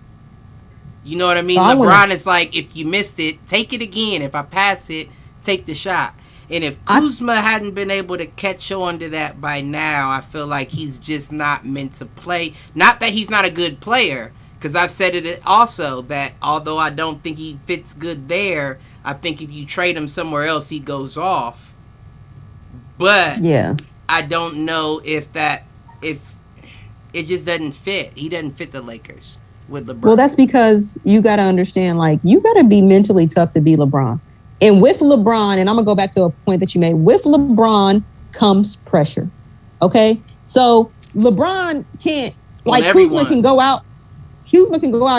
You know what I mean? So LeBron is like, if you missed it, take it again. If I pass it, take the shot. And if Kuzma hadn't been able to catch on to that by now, I feel like he's just not meant to play. Not that he's not a good player, because I've said it also that although I don't think he fits good there, I think if you trade him somewhere else, he goes off. But yeah, I don't know if it just doesn't fit. He doesn't fit the Lakers with LeBron. Well, that's because you got to understand, like, you got to be mentally tough to be LeBron. And with LeBron, and I'm going to go back to a point that you made, with LeBron comes pressure. Okay? So LeBron can't, like, Kuzma can go out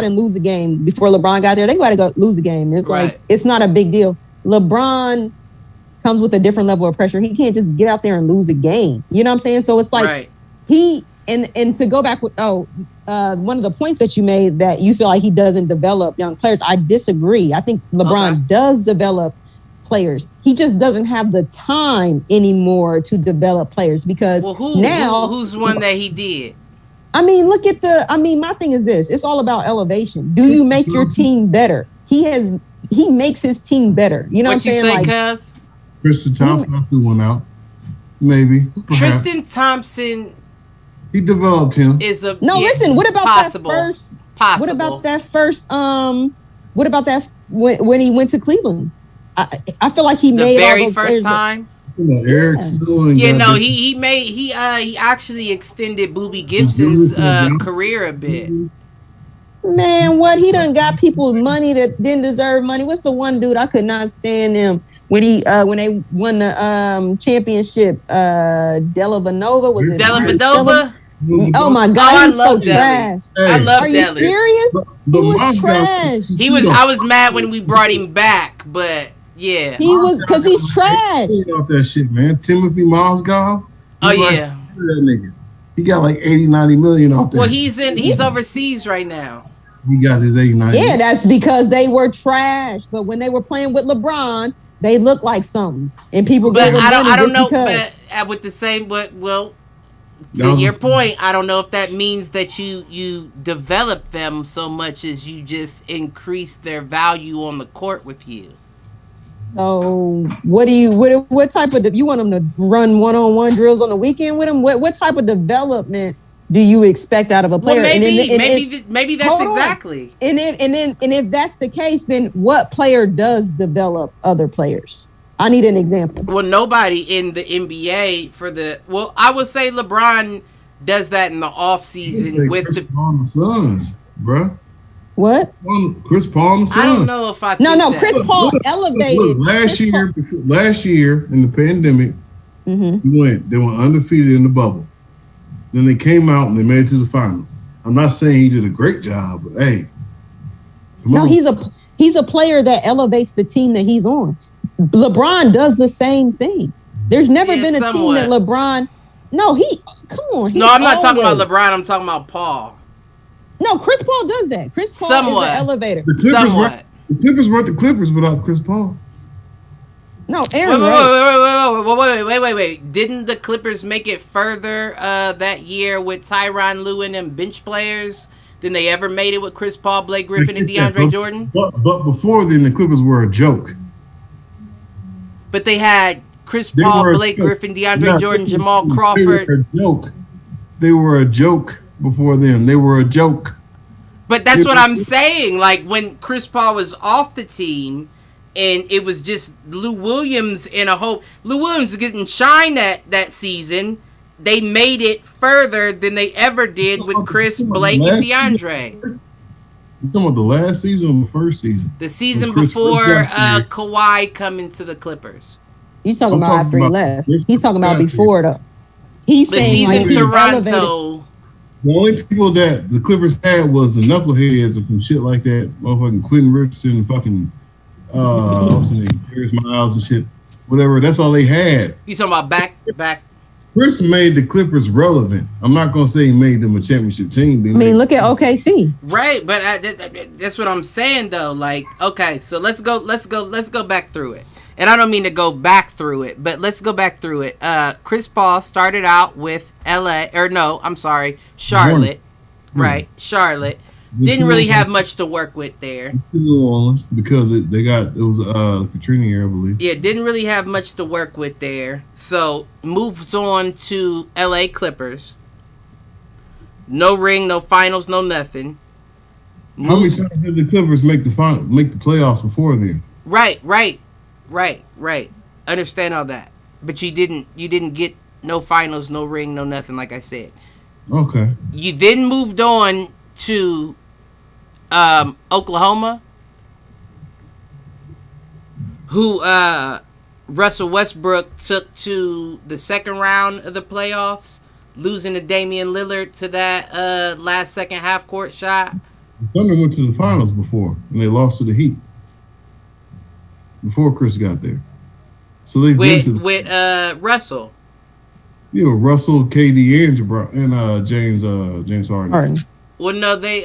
and lose the game before LeBron got there. They got to go lose the game. It's like, it's not a big deal. LeBron comes with a different level of pressure. He can't just get out there and lose a game. You know what I'm saying? So it's like and to go back with one of the points that you made that you feel like he doesn't develop young players, I disagree. I think LeBron does develop players. He just doesn't have the time anymore to develop players because who's one that he did? I mean, my thing is this. It's all about elevation. Do you make your team better? He makes his team better. You know what I'm saying? Like, Cuz? Tristan Thompson, I threw one out. Maybe. Perhaps. Tristan Thompson. He developed him. Listen. What about that first? What about that first? What about that when he went to Cleveland? I feel like he made the very first time. He actually extended Boobie Gibson's career a bit. Man, what he done got people money that didn't deserve money. What's the one dude I could not stand him when they won the championship? Della Vanova was it? Della Vadova? Oh my God, he's so trash. I love Della. Are you serious? He was trash. I was mad when we brought him back, but yeah, he was because he's trash. Off that shit, man. Timothy Mozgov. Oh yeah, that nigga. He got like 80-90 million off there. Well, he's overseas right now. He got his 80-90. Yeah, that's because they were trash. But when they were playing with LeBron, they looked like something, and people. But I don't know. But with the same, to your point, I don't know if that means that you develop them so much as you just increase their value on the court with you. So what type of, you want them to run one-on-one drills on the weekend with them? What type of development do you expect out of a player? Well, maybe that's exactly. And if that's the case, then what player does develop other players? I need an example. Well, nobody in the NBA I would say LeBron does that in the offseason with Chris Paul and the Suns, bruh. What? Chris Paul and the Suns. I don't know if I think No, Chris Paul elevated. Last year in the pandemic, they went undefeated in the bubble. Then they came out and they made it to the finals. I'm not saying he did a great job, but hey. He's a player that elevates the team that he's on. LeBron does the same thing. There's never been a team that LeBron. No, come on. No, I'm not talking about LeBron. I'm talking about Paul. No, Chris Paul does that. Chris Paul is an elevator. The Clippers weren't the Clippers without Chris Paul. No, Aaron. Wait. Didn't the Clippers make it further that year with Tyronn Lue and bench players than they ever made it with Chris Paul, Blake Griffin, and DeAndre Jordan? But before then, the Clippers were a joke. But they had Chris Paul, Blake Griffin, DeAndre Jordan, Jamal Crawford. They were a joke before then. They were a joke. But that's what I'm saying. Like, when Chris Paul was off the team and it was just Lou Williams Lou Williams getting shine that season, they made it further than they ever did with Chris, Blake, and DeAndre. You talking about the last season or the first season? The season before Kawhi coming to the Clippers. He's talking about after he left. He's talking about before, though. He's the saying season like Toronto. The only people that the Clippers had was the knuckleheads or some shit like that. Motherfucking Quentin Richardson, fucking what's his name? Harris Miles and shit. Whatever. That's all they had. You talking about back? Chris made the Clippers relevant. I'm not gonna say he made them a championship team. Look at OKC. Right, but that's what I'm saying though. Like, okay, so let's go back through it. And I don't mean to go back through it, but let's go back through it. Chris Paul started out with Charlotte. Right, Charlotte. Didn't really have much to work with there. New Orleans, because it was Katrina year, I believe. Yeah, didn't really have much to work with there. So moved on to LA Clippers. No ring, no finals, no nothing. How many times did the Clippers make the playoffs before then? Right. Understand all that. But you didn't get no finals, no ring, no nothing, like I said. Okay. You then moved on to Oklahoma, who Russell Westbrook took to the second round of the playoffs, losing to Damian Lillard to that last second half court shot. The Thunder went to the finals before, and they lost to the Heat before Chris got there. So they've been to with Russell. Yeah, Russell, KD, and James Harden. Well, no, they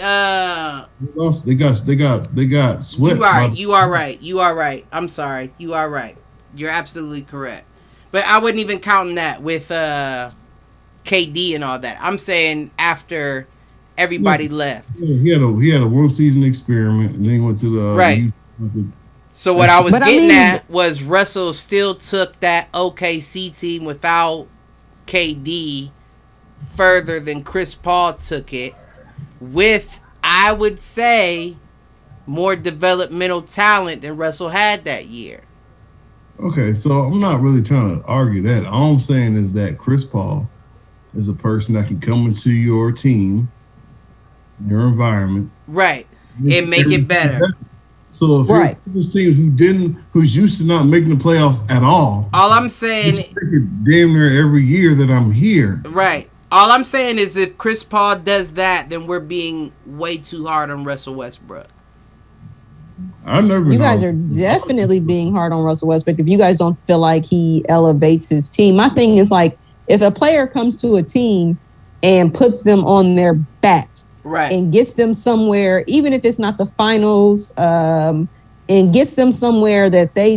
lost. They got swept. You are right. I'm sorry. You are right. You're absolutely correct. But I wouldn't even count that with KD and all that. I'm saying after everybody left. Yeah, he had a one season experiment, and then he went to the right. So what I was getting at was Russell still took that OKC team without KD further than Chris Paul took it, with, I would say, more developmental talent than Russell had that year. Okay, so I'm not really trying to argue that. All I'm saying is that Chris Paul is a person that can come into your team, your environment, right, and make it better. So if you're this team who's used to not making the playoffs at all I'm saying, damn near every year that I'm here, right. All I'm saying is if Chris Paul does that, then we're being way too hard on Russell Westbrook. You guys are definitely being hard on Russell Westbrook if you guys don't feel like he elevates his team. My thing is, like, if a player comes to a team and puts them on their back, right, and gets them somewhere, even if it's not the finals, and gets them somewhere that they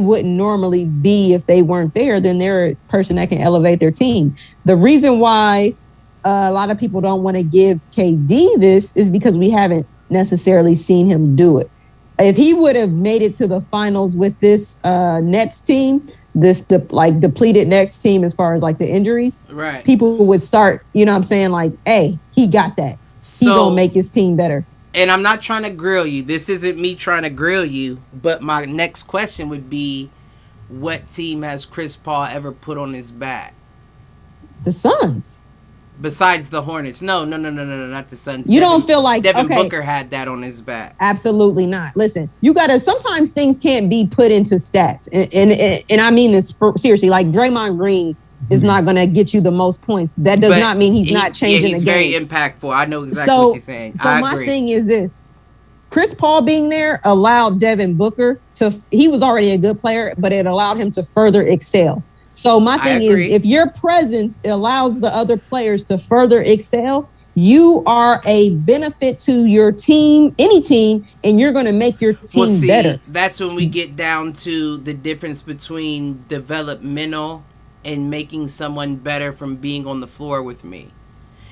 wouldn't normally be if they weren't there, then they're a person that can elevate their team. The reason why a lot of people don't want to give KD this is because we haven't necessarily seen him do it. if he would have made it to the finals with this Nets team, this depleted Nets team as far as like the injuries, right? People would start, you know what I'm saying, like, hey, he got that. He gonna make his team better. And I'm not trying to grill you. This isn't me trying to grill you. But my next question would be, what team has Chris Paul ever put on his back? The Suns. Besides the Hornets. No, not the Suns. You don't feel like Devin Booker had that on his back. Absolutely not. Listen, you gotta, sometimes things can't be put into stats. And I mean this seriously, like Draymond Green is not gonna get you the most points. That does not mean he's not changing the game. He's very impactful. I know exactly what you're saying. So my thing is this. Chris Paul being there allowed Devin Booker he was already a good player, but it allowed him to further excel. So my thing is, if your presence allows the other players to further excel, you are a benefit to your team, any team, and you're going to make your team better. That's when we get down to the difference between developmental and making someone better from being on the floor with me.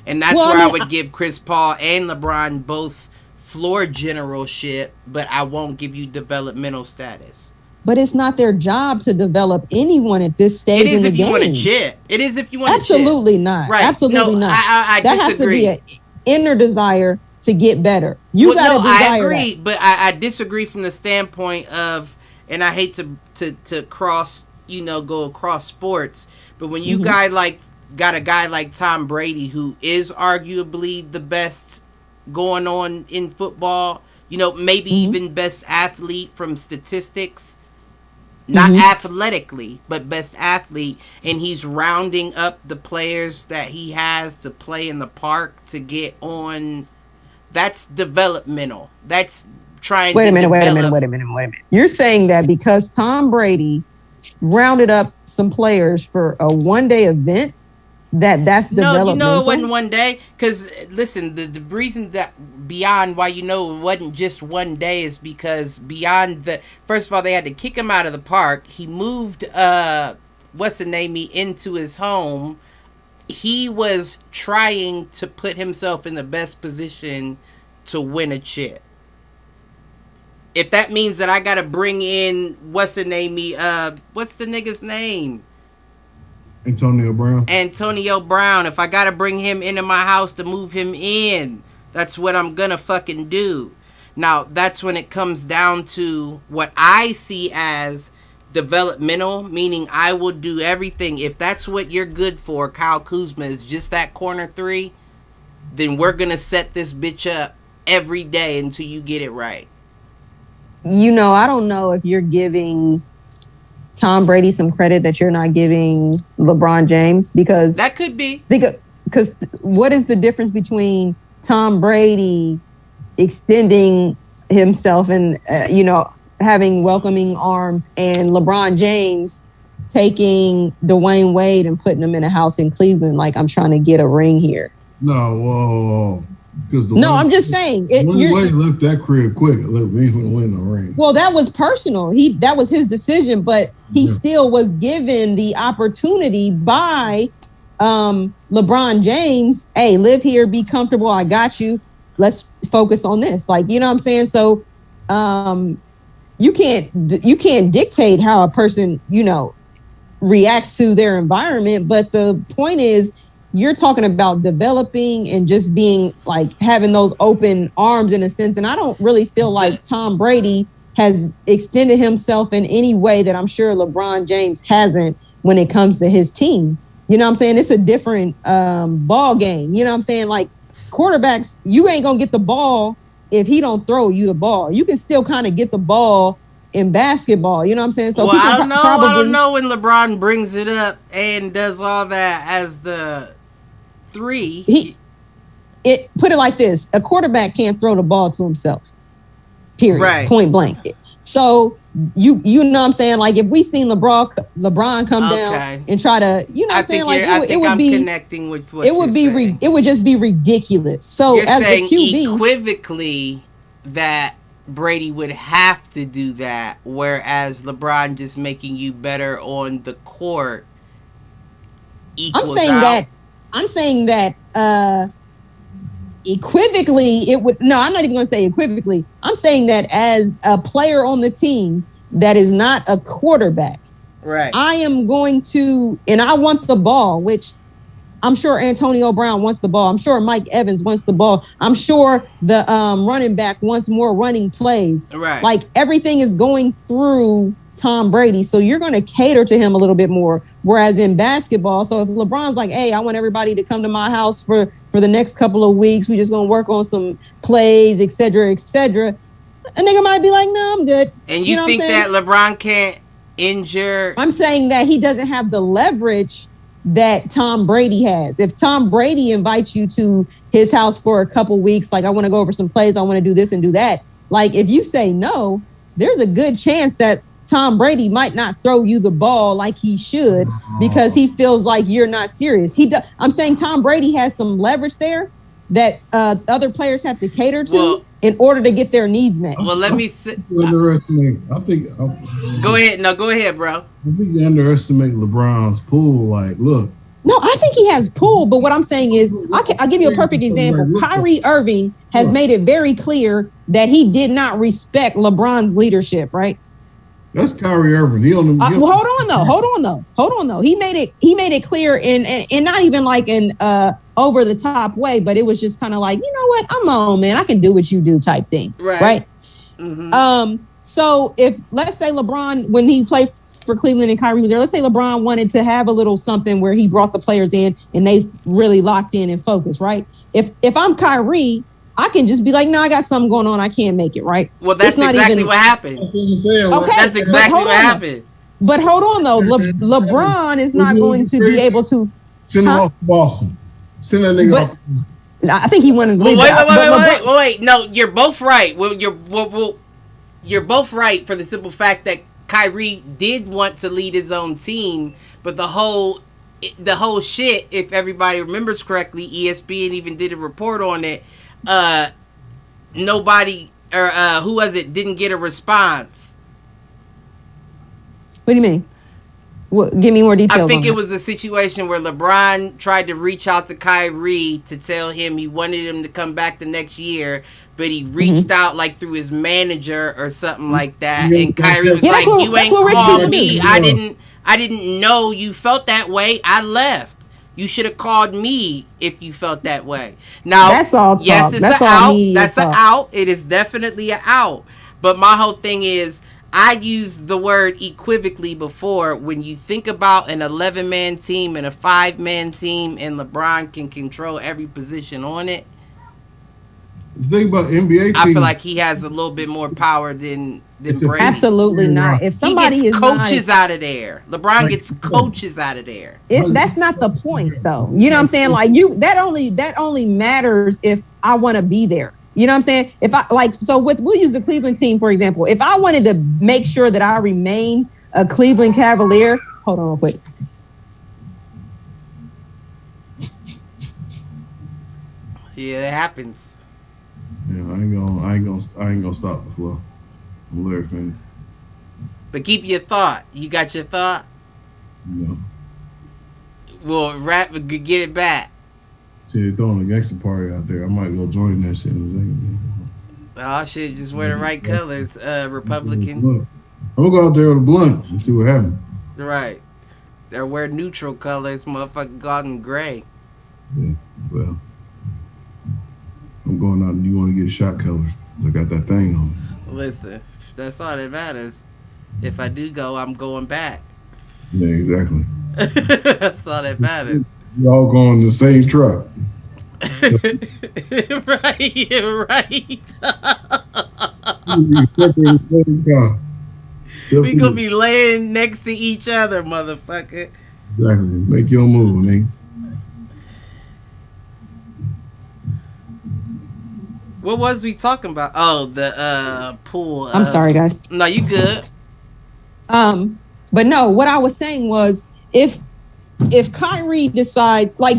And that's where I would give Chris Paul and LeBron both floor generalship, but I won't give you developmental status. But it's not their job to develop anyone at this stage in the game. It is if you want to chip. It is if you want to chip. Absolutely not. Right. Absolutely not. I that disagree. Has to be an inner desire to get better. You got to desire. I agree, but I disagree from the standpoint of, and I hate to cross, go across sports, but when you got a guy like Tom Brady, who is arguably the best going on in football, maybe even best athlete from statistics. Not athletically, but best athlete. And he's rounding up the players that he has to play in the park to get on. That's developmental. That's trying Wait a minute. You're saying that because Tom Brady rounded up some players for a one-day event, that's developmental? No, it wasn't one day. Because, listen, the reason that beyond why it wasn't just one day is because first of all, they had to kick him out of the park. He moved into his home. He was trying to put himself in the best position to win a chip. If that means that I gotta bring in what's the nigga's name? Antonio Brown. If I gotta bring him into my house to move him in, that's what I'm gonna fucking do. Now, that's when it comes down to what I see as developmental, meaning I will do everything. If that's what you're good for, Kyle Kuzma is just that corner three, then we're gonna set this bitch up every day until you get it right. I don't know if you're giving Tom Brady some credit that you're not giving LeBron James, because that could be. Because what is the difference between Tom Brady extending himself and having welcoming arms, and LeBron James taking Dwayne Wade and putting him in a house in Cleveland like, I'm trying to get a ring here? No, I'm just saying. Wade left that crib quick. Look, we ain't gonna win no ring. Well, that was personal. That was his decision, but he still was given the opportunity by LeBron James. Hey, live here, be comfortable. I got you. Let's focus on this. Like, you know what I'm saying? So, you can't dictate how a person, reacts to their environment. But the point is, you're talking about developing and just being like having those open arms in a sense. And I don't really feel like Tom Brady has extended himself in any way that I'm sure LeBron James hasn't when it comes to his team. You know what I'm saying? It's a different ball game. You know what I'm saying? Like, quarterbacks, you ain't gonna get the ball if he don't throw you the ball. You can still kind of get the ball in basketball. You know what I'm saying? So I don't know when LeBron brings it up and does all that as the three. Put it like this: a quarterback can't throw the ball to himself. Period. Right. Point blank. So you know what I'm saying? Like, if we seen LeBron come down and try to, you know what I'm saying? Like, it would be connecting with what it would be. It would just be ridiculous. So you're as saying the QB, equivocally that Brady would have to do that, whereas LeBron just making you better on the court equals out. I'm saying that equivocally, it would. No, I'm not even going to say equivocally. I'm saying that as a player on the team that is not a quarterback, right? I am going to, and I want the ball, which I'm sure Antonio Brown wants the ball. I'm sure Mike Evans wants the ball. I'm sure the running back wants more running plays. Right. Like everything is going through Tom Brady. So you're going to cater to him a little bit more. Whereas in basketball, so if LeBron's like, hey, I want everybody to come to my house for the next couple of weeks. We're just going to work on some plays, et cetera, et cetera. A nigga might be like, no, I'm good. And you think that LeBron can't injure? I'm saying that he doesn't have the leverage that Tom Brady has. If Tom Brady invites you to his house for a couple weeks, like I want to go over some plays, I want to do this and do that. Like if you say no, there's a good chance that Tom Brady might not throw you the ball like he should because he feels like you're not serious. I'm saying Tom Brady has some leverage there that other players have to cater to in order to get their needs met. Well, let me sit. I think. Go ahead. No, go ahead, bro. I think you underestimate LeBron's pool. Like, look. No, I think he has pull, but what I'm saying is, I'll give you a perfect example. Kyrie Irving has made it very clear that he did not respect LeBron's leadership, right? That's Kyrie Irving. Well, hold on though. He made it clear in not even like an over the top way, but it was just kind of like, you know what, I'm on, man. I can do what you do type thing, right? Mm-hmm. So if let's say LeBron, when he played for Cleveland and Kyrie was there, let's say LeBron wanted to have a little something where he brought the players in and they really locked in and focused, right? If I'm Kyrie, I can just be like, no, I got something going on. I can't make it, right? Well, that's not exactly what happened. Okay, that's exactly what happened. But hold on, though. LeBron is not going to be able to send him off to Boston. Send that nigga off. I think he wanted to leave. Wait. No, you're both right. You're both right for the simple fact that Kyrie did want to lead his own team, but the whole shit, if everybody remembers correctly, ESPN even did a report on it. Nobody or who was it didn't get a response. What do you mean? Give me more details. I think it was a situation where LeBron tried to reach out to Kyrie to tell him he wanted him to come back the next year, but he reached out like through his manager or something like that, and Kyrie was like, "You ain't called me. I didn't know you felt that way. I left. You should have called me if you felt that way." Now, that's all talk. Yes, it's an out. That's an out. It is definitely an out. But my whole thing is, I used the word equivocally before. When you think about an 11-man team and a 5-man team, and LeBron can control every position on it. The thing about NBA teams, I feel like he has a little bit more power than Brady. Absolutely not. If somebody he gets is coaches out of there, LeBron gets coaches out of there. That's not the point, though. You know what I'm saying? Like that only matters if I want to be there. You know what I'm saying? If I we'll use the Cleveland team, for example. If I wanted to make sure that I remain a Cleveland Cavalier, hold on real quick. Yeah, it happens. Yeah, I ain't gonna stop the flow. I'm Larry fan. But keep your thought. You got your thought? No. Well, get it back. Shit, they're throwing a gangster party out there. I might go join that shit. Oh shit, just wear the right colors, Republican. I'm gonna go out there with a blunt and see what happens. Right. They wear neutral colors, motherfucking golden gray. Yeah, well. I'm going out and you want to get shot colors. I got that thing on. Listen, that's all that matters. If I do go, I'm going back. Yeah, exactly. That's all that matters. We're all going in the same truck. Right. We gonna be laying next to each other, motherfucker. Exactly. Make your move, nigga. What was we talking about? Oh, the pool. I'm sorry, guys. No, you good. But no, what I was saying was if Kyrie decides, like,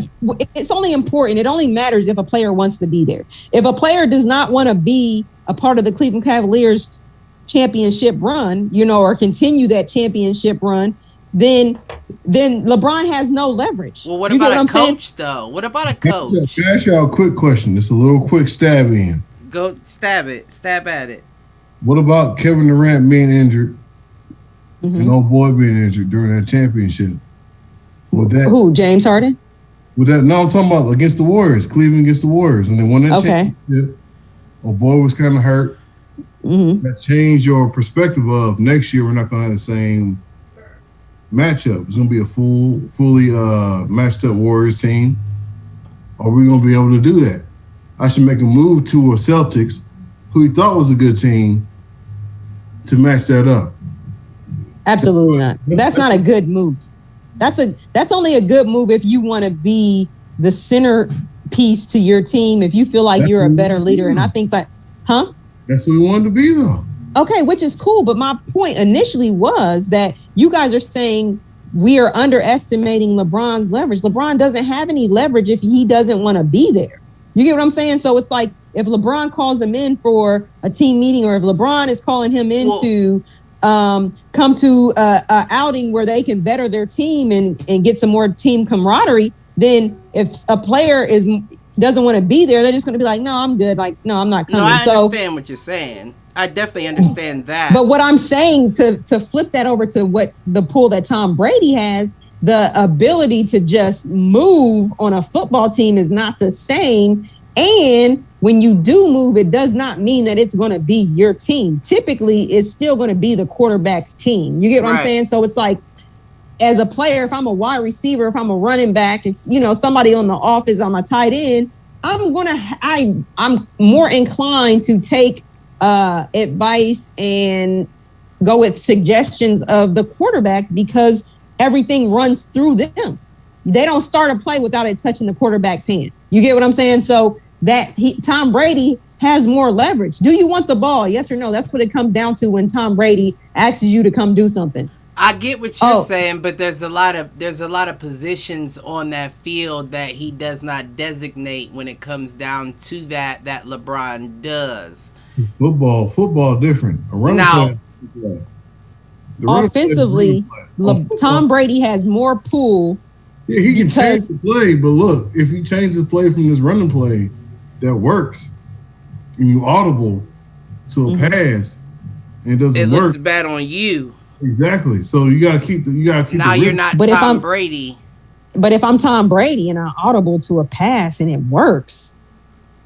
it's only important. It only matters if a player wants to be there. If a player does not want to be a part of the Cleveland Cavaliers championship run, or continue that championship run, then LeBron has no leverage. Well, what you about get what a I'm coach, saying? though? What about a coach? Can I ask y'all a quick question? Just a little quick stab in. Go stab it. Stab at it. What about Kevin Durant being injured Mm-hmm. and old boy being injured during that championship? Would that Who? James Harden? No, I'm talking about against the Warriors, Cleveland against the Warriors, when they won that championship. Old boy was kind of hurt. Mm-hmm. That changed your perspective of next year. We're not going to have the same matchup. It's going to be a fully matched up Warriors team. Are we going to be able to do that? I should make a move to a Celtics, who he thought was a good team, to match that up. Absolutely not. That's not a good move. That's only a good move if you want to be the centerpiece to your team. If you feel like you're a better leader, and I think that, That's what we wanted to be, though. Okay, which is cool. But my point initially was that you guys are saying we are underestimating LeBron's leverage. LeBron doesn't have any leverage if he doesn't want to be there. You get what I'm saying? So it's like if LeBron calls him in for a team meeting, or if LeBron is calling him in to come to a outing where they can better their team and get some more team camaraderie, then if a player doesn't want to be there, they're just going to be like, no, I'm good. Like, no, I'm not coming. No, I understand what you're saying. I definitely understand that. But what I'm saying, to flip that over to what the pull that Tom Brady has, the ability to just move on a football team is not the same. And when you do move, it does not mean that it's going to be your team. Typically, it's still going to be the quarterback's team. You get what I'm saying? So it's like, as a player, if I'm a wide receiver, if I'm a running back, it's, somebody on the offense, I'm a tight end, I'm more inclined to take advice and go with suggestions of the quarterback, because everything runs through them. They don't start a play without it touching the quarterback's hand. You get what I'm saying? So Tom Brady has more leverage. Do you want the ball? Yes or no? That's what it comes down to when Tom Brady asks you to come do something. I get what you're saying, but there's a lot of positions on that field that he does not designate when it comes down to that LeBron does. Football different. Offensively, Tom Brady has more pull. Yeah, he can change the play, but look, if he changes the play from this running play that works, and you audible to a pass, and it doesn't work, it looks bad on you. Exactly. So you gotta keep Now you're not Tom Brady. But if I'm Tom Brady and I audible to a pass and it works,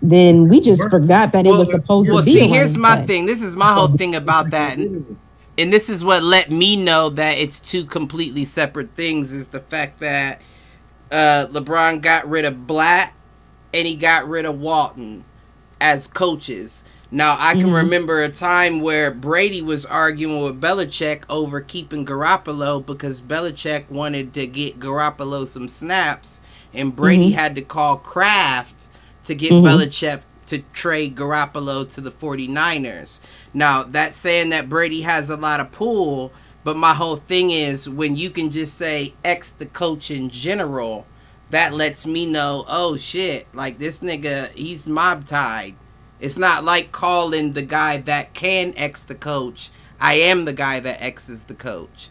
then we just forgot that it was supposed to be. See, here's my thing. This is my whole thing about that. And this is what let me know that it's two completely separate things, is the fact that LeBron got rid of Blatt and he got rid of Walton as coaches. Now, I can remember a time where Brady was arguing with Belichick over keeping Garoppolo because Belichick wanted to get Garoppolo some snaps, and Brady had to call Kraft to get Belichick to trade Garoppolo to the 49ers. Now, that's saying that Brady has a lot of pull, but my whole thing is when you can just say X the coach in general, that lets me know, oh shit, like this nigga, he's mob tied. It's not like calling the guy that can X the coach. I am the guy that X's the coach.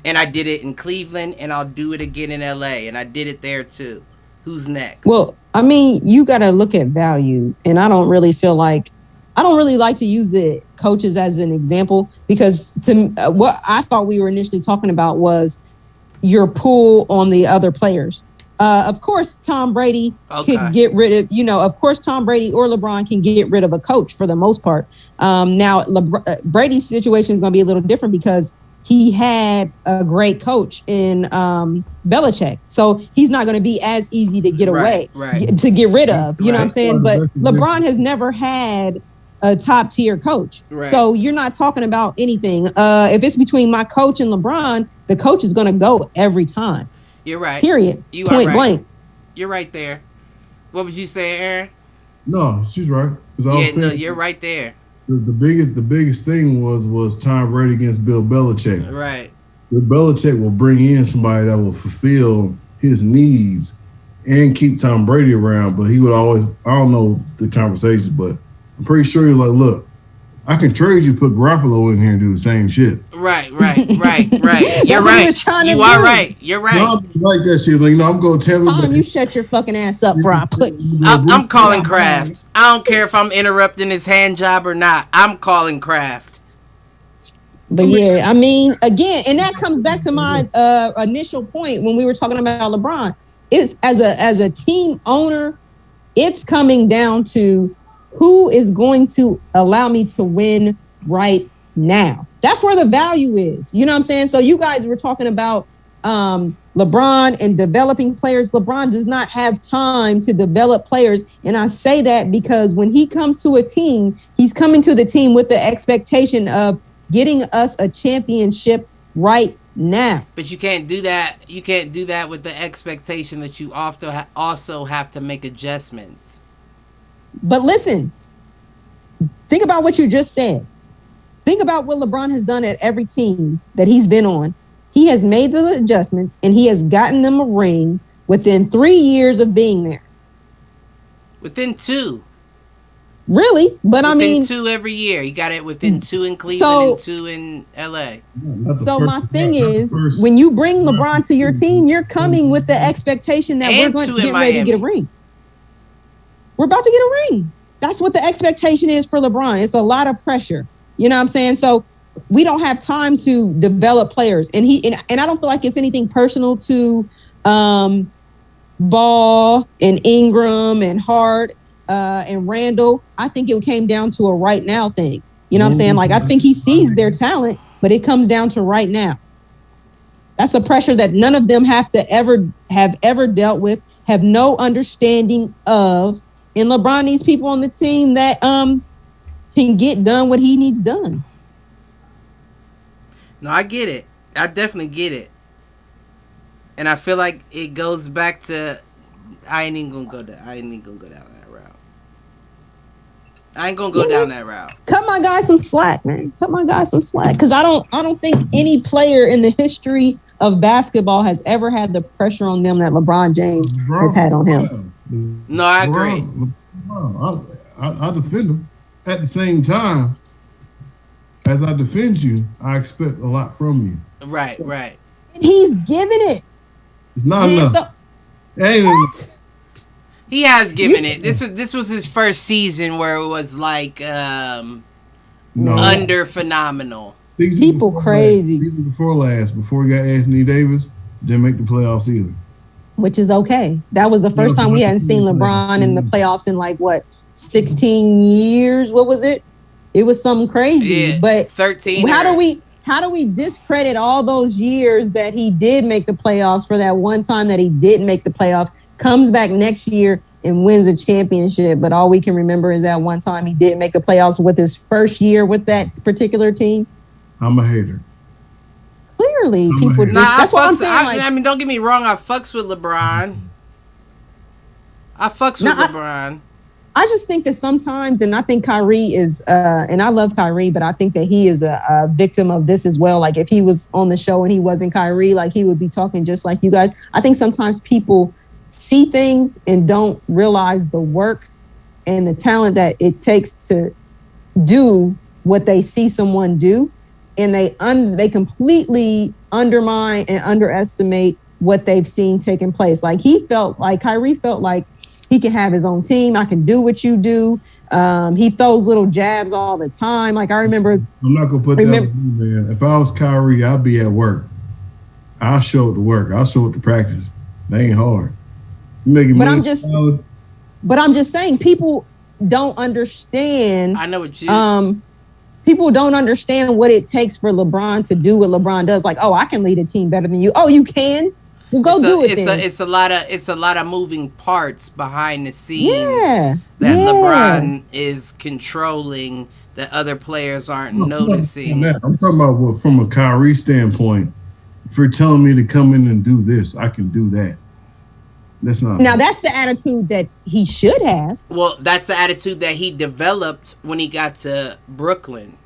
And I did it in Cleveland, and I'll do it again in LA, and I did it there too. Who's next? Well, I mean, you got to look at value, and I don't really like to use the coaches as an example, because what I thought we were initially talking about was your pull on the other players. Of course, Tom Brady could get rid of, of course, Tom Brady or LeBron can get rid of a coach for the most part. Now, Brady's situation is going to be a little different because he had a great coach in Belichick. So he's not going to be as easy to get away, to get rid of. You know what I'm saying? But LeBron has never had a top tier coach. So you're not talking about anything. If it's between my coach and LeBron, the coach is going to go every time. You're right. Period. You Point are right. Blank. You're right there. What would you say, Aaron? No, she's right. You're right there. The biggest thing was Tom Brady against Bill Belichick. Right. Bill Belichick will bring in somebody that will fulfill his needs and keep Tom Brady around, but he would always, I don't know the conversations, but I'm pretty sure he was like, look, I can trade you, put Garoppolo in here and do the same shit. Right. You're What right. he was trying to You do. are right. You're No, right. I don't like that shit. Like, I'm going to Tampa Tom, Bay. you shut your fucking ass up for I put. I'm calling Kraft. I don't care if I'm interrupting his hand job or not. I'm calling Kraft. But yeah, I mean, again, and that comes back to my initial point when we were talking about LeBron. It's as a team owner, it's coming down to who is going to allow me to win right now. That's where the value is. You know what I'm saying? So you guys were talking about LeBron and developing players. LeBron does not have time to develop players. And I say that because when he comes to a team, he's coming to the team with the expectation of getting us a championship right now. But you can't do that. You can't do that with the expectation that you also have to make adjustments. But listen, think about what you just said. Think about what LeBron has done at every team that he's been on. He has made the adjustments and he has gotten them a ring within 3 years of being there. Within 2. Really? But within I mean, 2 every year. You got it within 2 in Cleveland and 2 in LA. So my thing is, when you bring LeBron to your team, you're coming with the expectation that we're going to get ready to get a ring. We're about to get a ring. That's what the expectation is for LeBron. It's a lot of pressure. You know what I'm saying? So we don't have time to develop players. And I don't feel like it's anything personal to Ball and Ingram and Hart and Randall. I think it came down to a right now thing. You know what I'm saying? Like, I think he sees their talent, but it comes down to right now. That's a pressure that none of them have ever dealt with, have no understanding of. And LeBron needs people on the team that can get done what he needs done. No, I get it. I definitely get it. And I feel like it goes back to I ain't even gonna go down that route. I ain't gonna go down that route. Cut my guy some slack, man. Cut my guy some slack. Because I don't think any player in the history of basketball has ever had the pressure on them that LeBron James has had on him. No, I agree. I defend him. At the same time, as I defend you, I expect a lot from you. Right. And he's giving it. It's not enough. So, what? He has given it. This was his first season where it was like under phenomenal. People crazy. Season before last, before he got Anthony Davis, didn't make the playoffs either. Which is okay. That was the first time we hadn't seen LeBron in the playoffs in 16 years. What was it? It was something crazy. Yeah, but 13. How do we discredit all those years that he did make the playoffs for that one time that he didn't make the playoffs, comes back next year and wins a championship, but all we can remember is that one time he did make the playoffs with his first year with that particular team? I'm a hater. Clearly, people. That's what I'm saying. I mean, don't get me wrong. I fucks with LeBron. LeBron. I just think that sometimes, and I think Kyrie is, and I love Kyrie, but I think that he is a victim of this as well. Like if he was on the show and he wasn't Kyrie, like he would be talking just like you guys. I think sometimes people see things and don't realize the work and the talent that it takes to do what they see someone do. And they completely undermine and underestimate what they've seen taking place. Like Kyrie felt like he can have his own team. I can do what you do. He throws little jabs all the time. Like I remember. I'm not gonna put that on you, man. If I was Kyrie, I'd be at work. I'll show up to work. I'll show up to practice. That ain't hard. But I'm just saying, people don't understand. I know what you. People don't understand what it takes for LeBron to do what LeBron does. Like, oh, I can lead a team better than you. Oh, you can? Well, go do it then. It's a lot of moving parts behind the scenes that LeBron is controlling that other players aren't noticing. I'm talking about from a Kyrie standpoint. If you're telling me to come in and do this, I can do that. That's not. Now that's the attitude that he should have. Well, that's the attitude that he developed when he got to Brooklyn.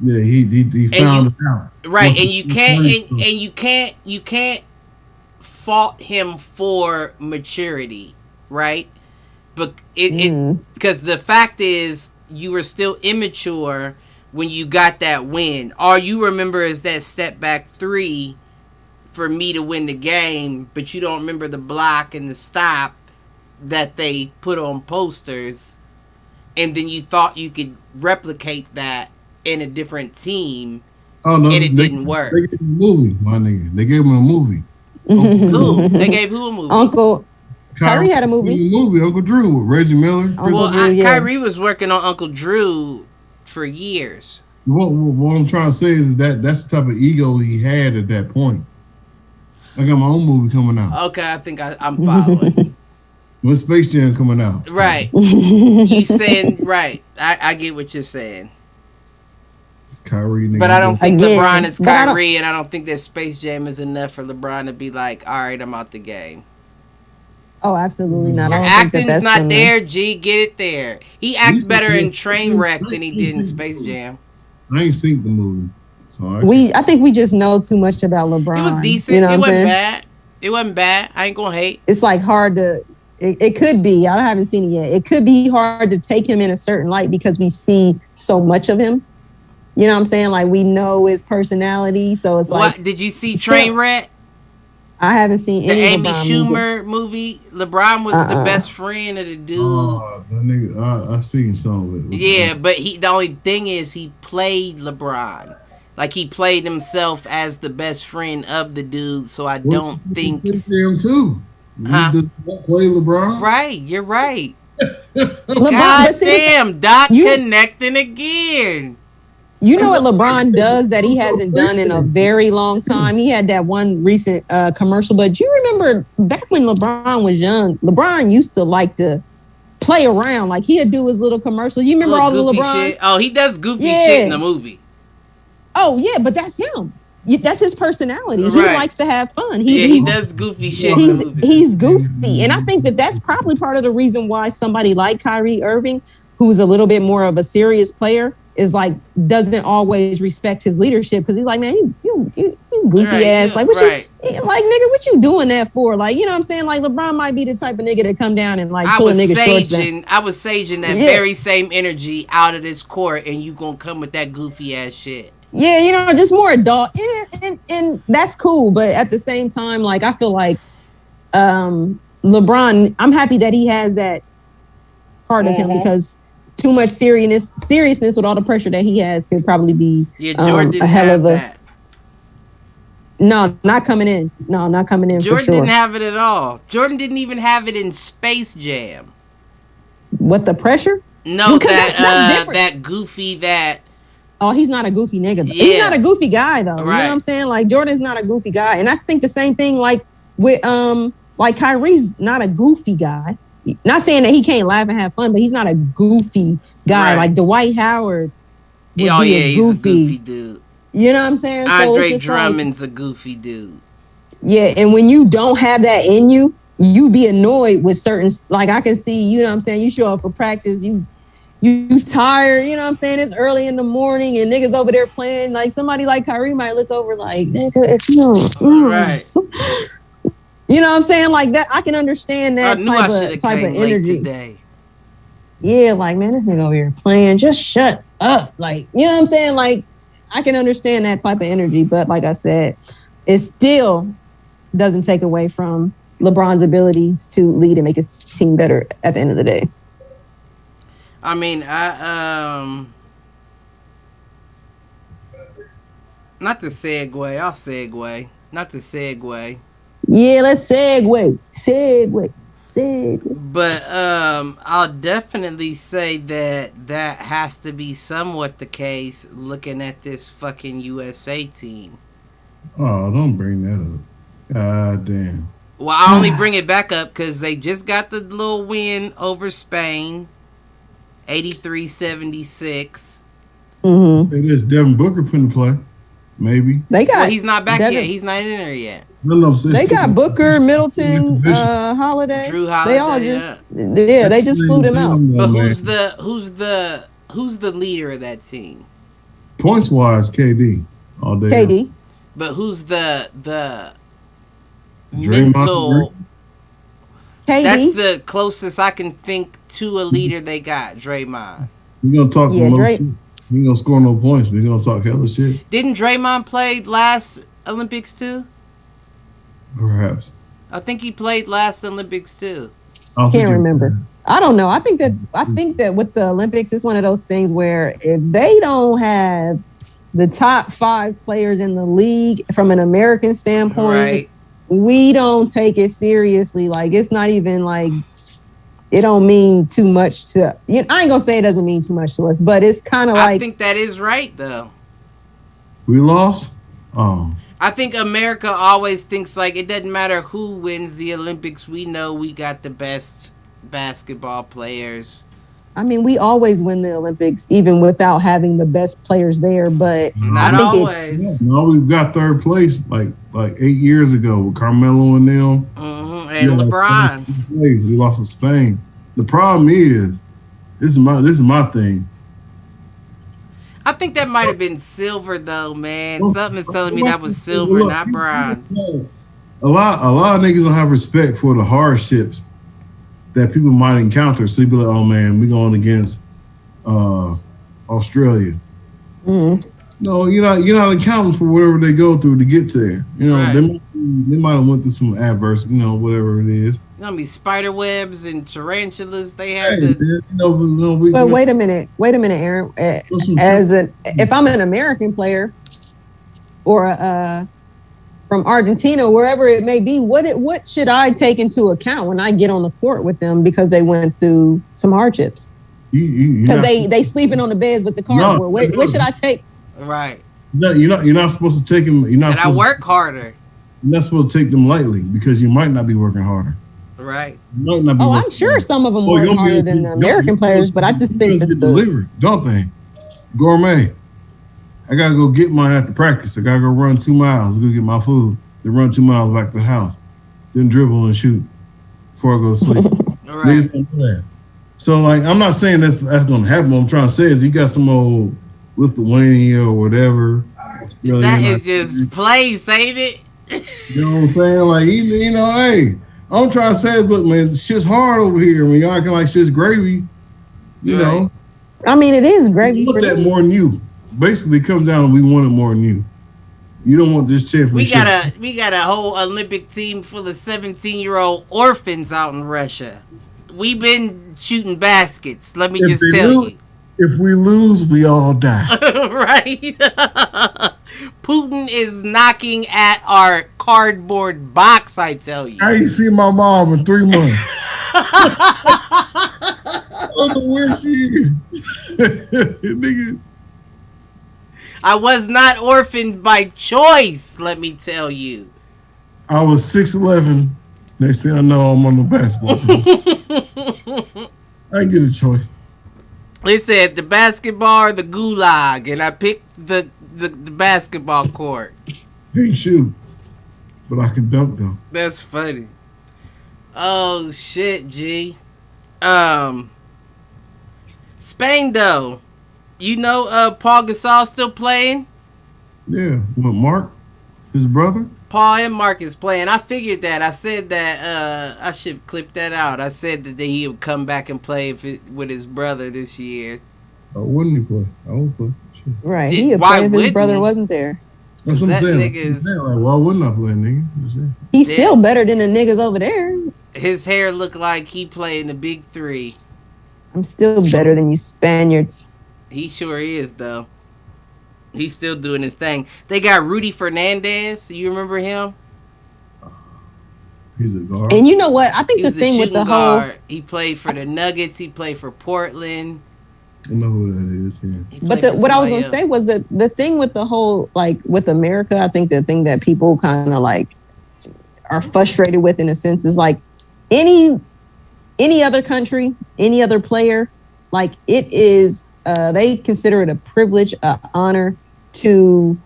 Yeah, he found it out. Right, and you can't fault him for maturity, right? But because the fact is you were still immature when you got that win. All you remember is that step back three for me to win the game, but you don't remember the block and the stop that they put on posters, and then you thought you could replicate that in a different team, Oh no, and it didn't work. They gave him a movie, my nigga. They gave him a movie. Who? They gave who a movie? Uncle Kyrie had a movie. Uncle Drew with Reggie Miller. Uncle Drew, yeah. Kyrie was working on Uncle Drew for years. What I'm trying to say is that's the type of ego he had at that point. I got my own movie coming out. Okay, I think I'm following. When Space Jam coming out. Right. You saying, right. I get what you're saying. It's Kyrie. Nigga. But I don't think Again, LeBron is but I don't- Kyrie, and I don't think that Space Jam is enough for LeBron to be like, all right, I'm out the game. Oh, absolutely not. Your I don't think acting's that's not gonna- there, G. Get it there. He acted better in Trainwreck than he did in Space Jam. I ain't seen the movie. So I think we just know too much about LeBron. It was decent. You know It what I'm wasn't saying? bad. It wasn't bad. I ain't gonna hate. It's like hard to. It could be. I haven't seen it yet. It could be hard to take him in a certain light because we see so much of him. You know what I'm saying? Like we know his personality, so it's like. What did you see? Trainwreck? I haven't seen The any Amy LeBron Schumer movie. LeBron was the best friend of the dude. Oh, that nigga, I seen some of it. Yeah, but the only thing is he played LeBron. Like he played himself as the best friend of the dude, so I don't think him too. Huh? He does not play LeBron. right, you're right. LeBron, God but see, damn, Doc you- connecting again. you know what LeBron does that he hasn't done in a very long time? He had that one recent commercial, but you remember back when LeBron was young, LeBron used to like to play around. Like he'd do his little commercials. You remember all the Goofy LeBron? shit. Oh, he does goofy Yeah. shit in the movie. Oh yeah, but that's him. That's his personality. He Right. likes to have fun. Yeah, he does goofy shit in the movie. He's goofy, and I think that's probably part of the reason why somebody like Kyrie Irving, who's a little bit more of a serious player, is like doesn't always respect his leadership because he's like, man, you goofy Right, ass, yeah, like what right. you like, nigga, what you doing that for? Like, you know what I'm saying? Like LeBron might be the type of nigga to come down and like I pull a was nigga shorts down. saging that Yeah. very same energy out of this court, and you gonna come with that goofy ass shit. Yeah, you know, just more adult, and that's cool. But at the same time, like I feel like LeBron, I'm happy that he has that part of him because too much seriousness with all the pressure that he has could probably be Yeah, Jordan didn't a hell have of a that. no, not coming in. No, not coming in Jordan for sure. didn't have it at all. Jordan didn't even have it in Space Jam. What the pressure? No, Because that's different. that goofy that. Oh, he's not a goofy nigga. Yeah. He's not a goofy guy though. You know Right. what I'm saying? Like Jordan's not a goofy guy. And I think the same thing like with like Kyrie's not a goofy guy. Not saying that he can't laugh and have fun, but he's not a goofy guy. Right. Like Dwight Howard would Oh be yeah, a he's goofy. a goofy dude. You know what I'm saying? So Andre it's just like- Drummond's a goofy dude. yeah, and when you don't have that in you, you be annoyed with certain, like I can see, you know what I'm saying? You show up for practice, you tired, you know what I'm saying? It's early in the morning and niggas over there playing. Like somebody like Kyrie might look over like, nigga, if you don't, Right. you know what I'm saying? Like that, I can understand I that knew I should have type came of late energy. today. Yeah, like man, this nigga over here playing, just shut up. Like, you know what I'm saying? Like, I can understand that type of energy, but like I said, it still doesn't take away from LeBron's abilities to lead and make his team better at the end of the day. I mean, not to segue. I'll segue. Not to segue. Yeah, let's segue. But I'll definitely say that has to be somewhat the case looking at this fucking USA team. Oh, don't bring that up. God damn. Well, I only bring it back up because they just got the little win over Spain, 83-76. Mm-hmm. Say this, Devin Booker finna play. Maybe. They got. Well, he's not back Devin- yet. He's not in there yet. No, They got Booker, Middleton, Holiday. Drew They all Holiday, just they just flew him out. But man. who's the leader of that team? Points wise, KD all day. KD. But who's the Draymond mental? Green? KD. That's the closest I can think to a leader they got, Draymond. You gonna talk Yeah, to Drake. He ain't gonna score no points, but he gonna talk hella shit. Didn't Draymond play last Olympics too? Perhaps. I think he played last Olympics too. Can't remember. I don't know. I think that with the Olympics, it's one of those things where if they don't have the top 5 players in the league from an American standpoint, Right. we don't take it seriously. Like, it's not even like, it don't mean too much to, I ain't gonna say it doesn't mean too much to us, but it's kind of like, I think that is right though. We lost. Oh, I think America always thinks like it doesn't matter who wins the Olympics. We know we got the best basketball players. I mean, we always win the Olympics even without having the best players there, but Not I think always. no, we got third place like 8 years ago with Carmelo and them. And LeBron. We lost to Spain. The problem is, this is my thing. I think that might have been silver though, man. Something is telling me that was silver, not bronze. A lot of niggas don't have respect for the hardships that people might encounter. So you be like, oh man, we going against Australia. No, you're not accounting for whatever they go through to get there. You know, Right. they might have went through some adverse, whatever it is. You know how many spider webs and tarantulas they Hey, had man, to. But wait a minute, Aaron. If I'm an American player or from Argentina, wherever it may be, what should I take into account when I get on the court with them because they went through some hardships? Because they sleeping on the beds with the cardboard. What should I take? Right. You're not supposed to take them. You're not. And I work harder. You're not supposed to take them lightly because you might not be working harder. Right. You might not be I'm sure some of them work harder than the American players, but I just think that delivered, don't they? Gourmet. I gotta go get mine after practice. I gotta go run 2 miles, go get my food, then run 2 miles back to the house, then dribble and shoot before I go to sleep. All right. So like, I'm not saying that's gonna happen. What I'm trying to say is you got some old Lithuania or whatever. That is just place, ain't it? You know what I'm saying? Like, hey, I'm trying to say is, look, man, shit's hard over here. I mean, y'all acting like shit's gravy. You know? I mean, it is gravy. We want that more than you. Basically, it comes down to we want it more than you. You don't want this championship. We got a whole Olympic team full of 17-year-old orphans out in Russia. We've been shooting baskets. Let me just tell you. If we lose, we all die. Right? Putin is knocking at our cardboard box, I tell you. I ain't seen my mom in 3 months. I don't know where she is. Nigga. I was not orphaned by choice, let me tell you. I was 6'11". Next thing I know, I'm on the basketball team. I didn't get a choice. They said the basketball or the gulag, and I picked the basketball court. Can't shoot, but I can dunk though. That's funny. Oh shit, G. Spain though. You know Paul Gasol still playing? Yeah, what, Mark? His brother? Paul and Mark is playing. I figured that. I said that I should clip that out. I said that he would come back and play with his brother this year. Oh, wouldn't he play? I would play. Shit. Right. He would play if his brother wasn't there. That's what I'm saying. Nigga's, like, why wouldn't I play, nigga? He's still better than the niggas over there. His hair looked like he played in the Big Three. I'm still better than you Spaniards. He sure is, though. He's still doing his thing. They got Rudy Fernandez. You remember him? He's a guard. And you know what? I think the thing with the guard. He played for the Nuggets. He played for Portland. I know who that is, yeah. But what I was going to say was that the thing with the whole, like, with America, I think the thing that people kind of, like, are frustrated with in a sense is, like, any other country, any other player, like, it is, they consider it a privilege, an honor to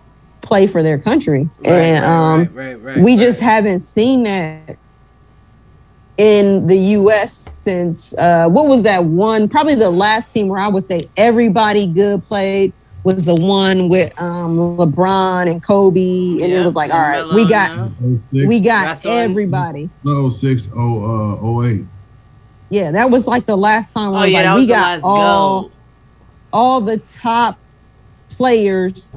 play for their country. We just haven't seen that in the U.S. since, what was that one? Probably the last team where I would say everybody good played was the one with LeBron and Kobe. And it was like, all right, we got everybody. No, 06, 08. Yeah, that was like the last time. Oh, yeah, that was the last goal. All the top players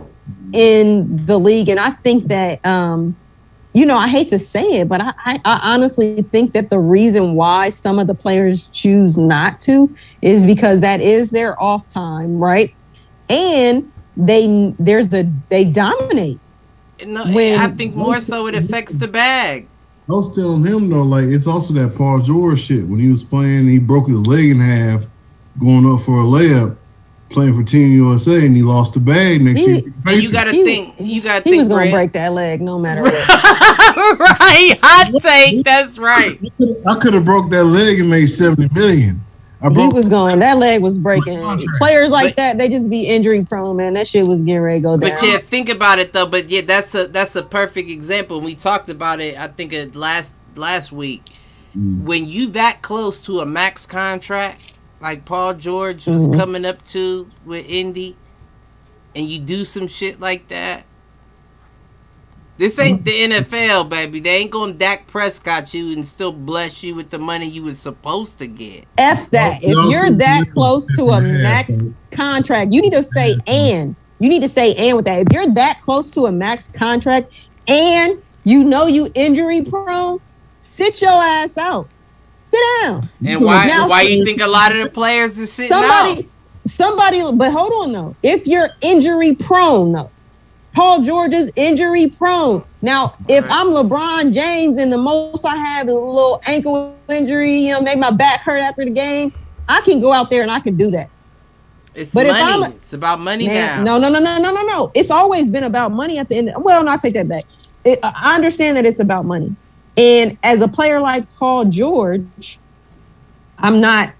in the league. And I think that, I hate to say it, but I honestly think that the reason why some of the players choose not to is because that is their off time, right? And they dominate. No, I think more so it affects the bag. I was telling him though, like it's also that Paul George shit when he was playing, he broke his leg in half, going up for a layup, playing for Team USA, and he lost the bag next year. You got to think. He was going to break that leg no matter what. Right, hot take. That's right. I could have broke that leg and made $70 million. That leg was breaking. Players like that, they just be injury prone, man. That shit was getting ready to go down. But yeah, think about it though. But yeah, that's a perfect example. We talked about it, I think last week. When you that close to a max contract, like Paul George was coming up to with Indy, and you do some shit like that. This ain't the NFL, baby. They ain't gonna Dak Prescott you and still bless you with the money you was supposed to get. F that. If you're that close to a max contract, you need to say and. You need to say and with that. If you're that close to a max contract and you injury prone, sit your ass out. Sit down. And why you think a lot of the players are sitting out? Somebody, but hold on though. If you're injury prone though, Paul George is injury prone. Now, if I'm LeBron James and the most I have is a little ankle injury, make my back hurt after the game, I can go out there and I can do that. It's money. It's about money now. No. It's always been about money at the end. Well, no, I take that back. I understand that it's about money. And as a player like Paul George, I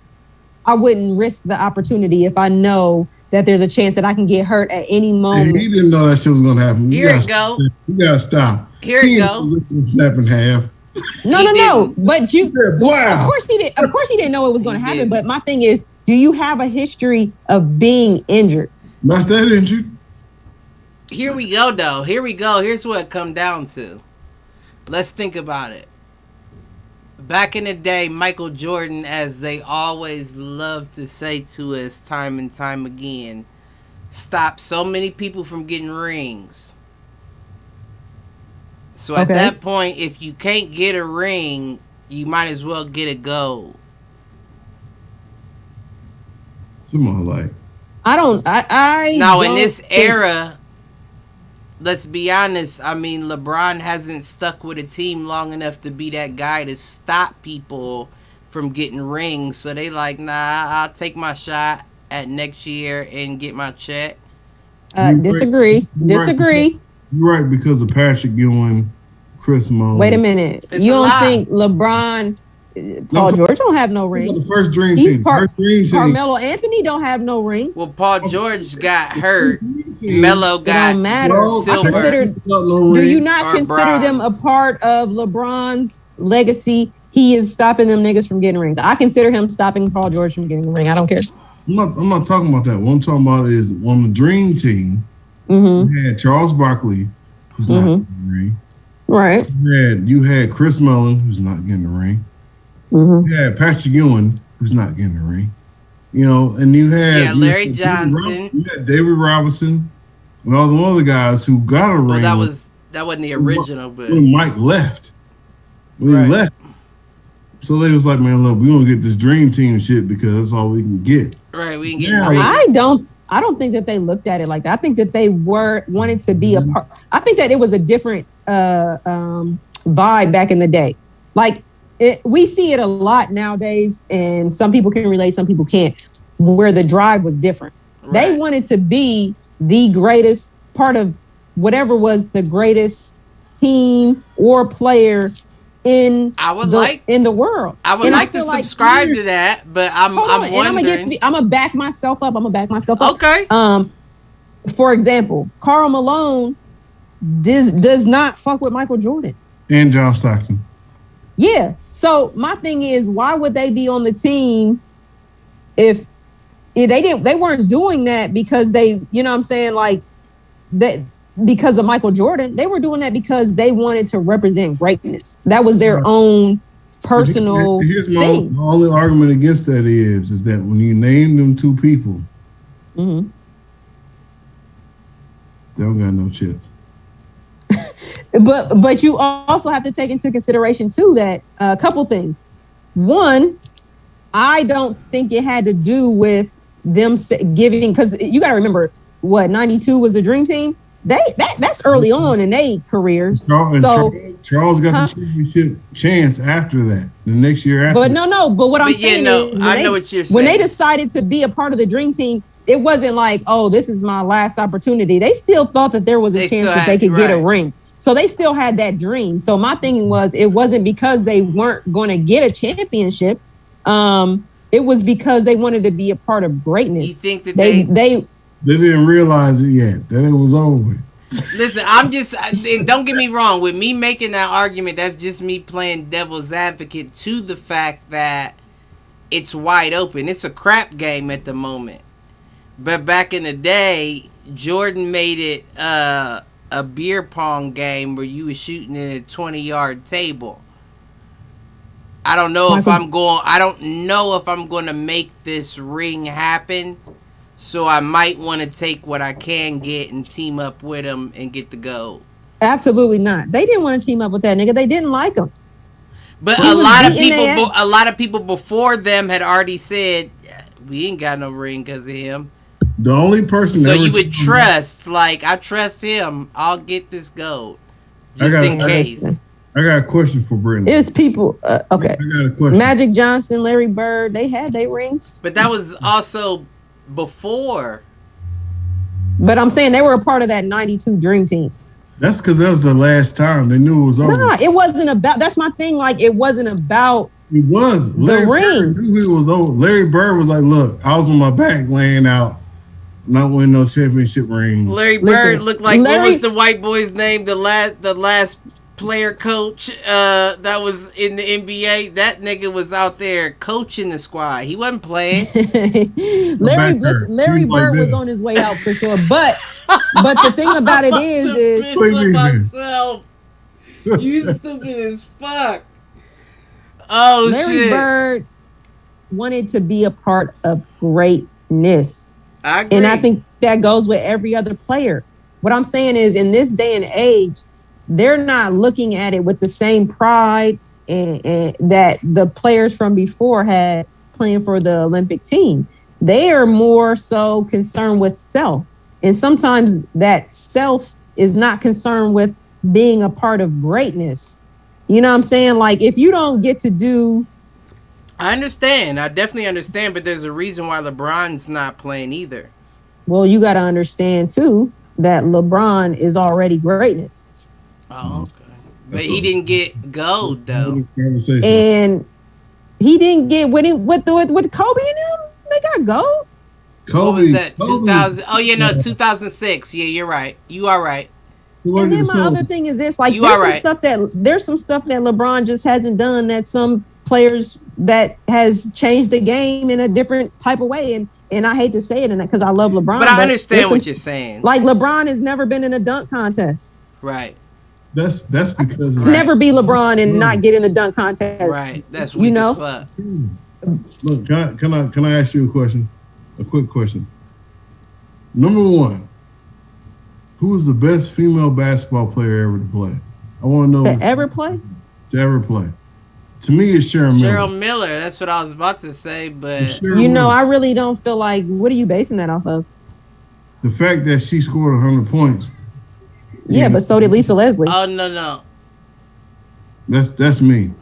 wouldn't risk the opportunity if I know that there's a chance that I can get hurt at any moment. He didn't know that shit was going to happen. Here it go. You got to stop. Here it go. Snap in half. No. But wow. Of course he did. Of course he didn't know it was going to happen. But my thing is, do you have a history of being injured? Not that injured. Here we go, though. Here we go. Here's what it come down to. Let's think about it. Back in the day, Michael Jordan, as they always love to say to us time and time again, stopped so many people from getting rings. So at that point, if you can't get a ring, you might as well get a gold. Come on, in this era, let's be honest, I mean, LeBron hasn't stuck with a team long enough to be that guy to stop people from getting rings. So they like, nah, I'll take my shot at next year and get my check. Disagree. You're right, because of Patrick Ewing, Chris Mullin. Wait a minute. You don't think LeBron... Paul George don't have no ring. The first dream team. Carmelo Anthony don't have no ring. Well, Paul George got hurt. Melo got don't matter. silver. Do you not consider them a part of LeBron's legacy? He is stopping them niggas from getting rings. I consider him stopping Paul George from getting a ring. I don't care. I'm not talking about that. What I'm talking about is on the dream team, you had Charles Barkley, who's not getting a ring. Right. You had Chris Mullin, who's not getting a ring. You had Patrick Ewing, who's not getting a ring. And you had Larry Johnson. You had David Robinson, and all the other guys who got a ring. Well, that wasn't the original, but when Mike left, he left. So they was like, man, look, we gonna get this dream team shit because that's all we can get. Right, we can get rings. I don't think that they looked at it like that. I think that they wanted to be a part. I think that it was a different vibe back in the day. Like, we see it a lot nowadays, and some people can relate, some people can't, where the drive was different. Right. They wanted to be the greatest part of whatever was the greatest team or player in the world. I would like to subscribe to that, but I'm wondering. I'm gonna back myself up. Okay. For example, Karl Malone does not fuck with Michael Jordan and John Stockton. Yeah. So my thing is, why would they be on the team if they weren't doing that because they, you know what I'm saying, like that because of Michael Jordan. They were doing that because they wanted to represent greatness. That was their own personal thing. My only argument against that is that when you name them two people, They don't got no chips. But you also have to take into consideration too that a couple things. One, I don't think it had to do with them giving, because you got to remember what 92 was the dream team. That's early on in their careers. Charles got the championship chance after that. The next year after. But but what I'm saying is, I know what you're saying. When they decided to be a part of the dream team, it wasn't like, oh, this is my last opportunity. They still thought that there was a chance that they could get a ring. So they still had that dream. So my thing was, it wasn't because they weren't going to get a championship. It was because they wanted to be a part of greatness. You think that they didn't realize it yet, that it was over. Listen, and don't get me wrong, with me making that argument, that's just me playing devil's advocate to the fact that it's wide open. It's a crap game at the moment. But back in the day, Jordan made it a beer pong game where you were shooting in a 20-yard table. I don't know if I'm going to make this ring happen. So I might want to take what I can get and team up with him and get the gold. Absolutely not. They didn't want to team up with that nigga. They didn't like him. But a lot of people before them had already said, we ain't got no ring because of him. The only person. So you would trust, like, I trust him. I'll get this gold just in case. I got a question for Brittany. It was people. Okay. I got a question. Magic Johnson, Larry Bird, they had their rings. But that was also before. But I'm saying they were a part of that 92 dream team. That's because that was the last time they knew it was over. Nah, it wasn't about. That's my thing. Like, it wasn't about. It was the ring. Bird knew it was over. Larry Bird was like, "Look, I was on my back laying out, not winning no championship ring." Larry Bird looked like what was the white boy's name? The last player coach that was in the NBA. That nigga was out there coaching the squad. He wasn't playing. Larry Bird was on his way out for sure. But the thing about it is you stupid as fuck. Oh, Larry Bird wanted to be a part of greatness. I agree. And I think that goes with every other player. What I'm saying is, in this day and age, they're not looking at it with the same pride and that the players from before had playing for the Olympic team. They are more so concerned with self. And sometimes that self is not concerned with being a part of greatness. You know what I'm saying? Like, if you don't get to do... I understand. I definitely understand. But there's a reason why LeBron's not playing either. Well, you got to understand, too, that LeBron is already greatness. Oh, okay. But he didn't get gold though. And he didn't get with Kobe and them. They got gold. Kobe, what was that? 2000. Oh yeah, no, 2006. Yeah, you're right. You are right. And then my other thing is this: like, there's some stuff that LeBron just hasn't done that some players that has changed the game in a different type of way. And I hate to say it, because I love LeBron. But I understand what you're saying. Like, LeBron has never been in a dunk contest. Right. That's because never be LeBron and not get in the dunk contest. Right. That's weak as fuck. Look, can I ask you a question? A quick question. Number one, who is the best female basketball player ever to play? I want to know. To ever play? To ever play. To me, it's Cheryl Miller. Cheryl Miller. That's what I was about to say, but I really don't feel like. What are you basing that off of? The fact that she scored 100 points. Yeah, but so did Lisa Leslie. Oh no. That's me.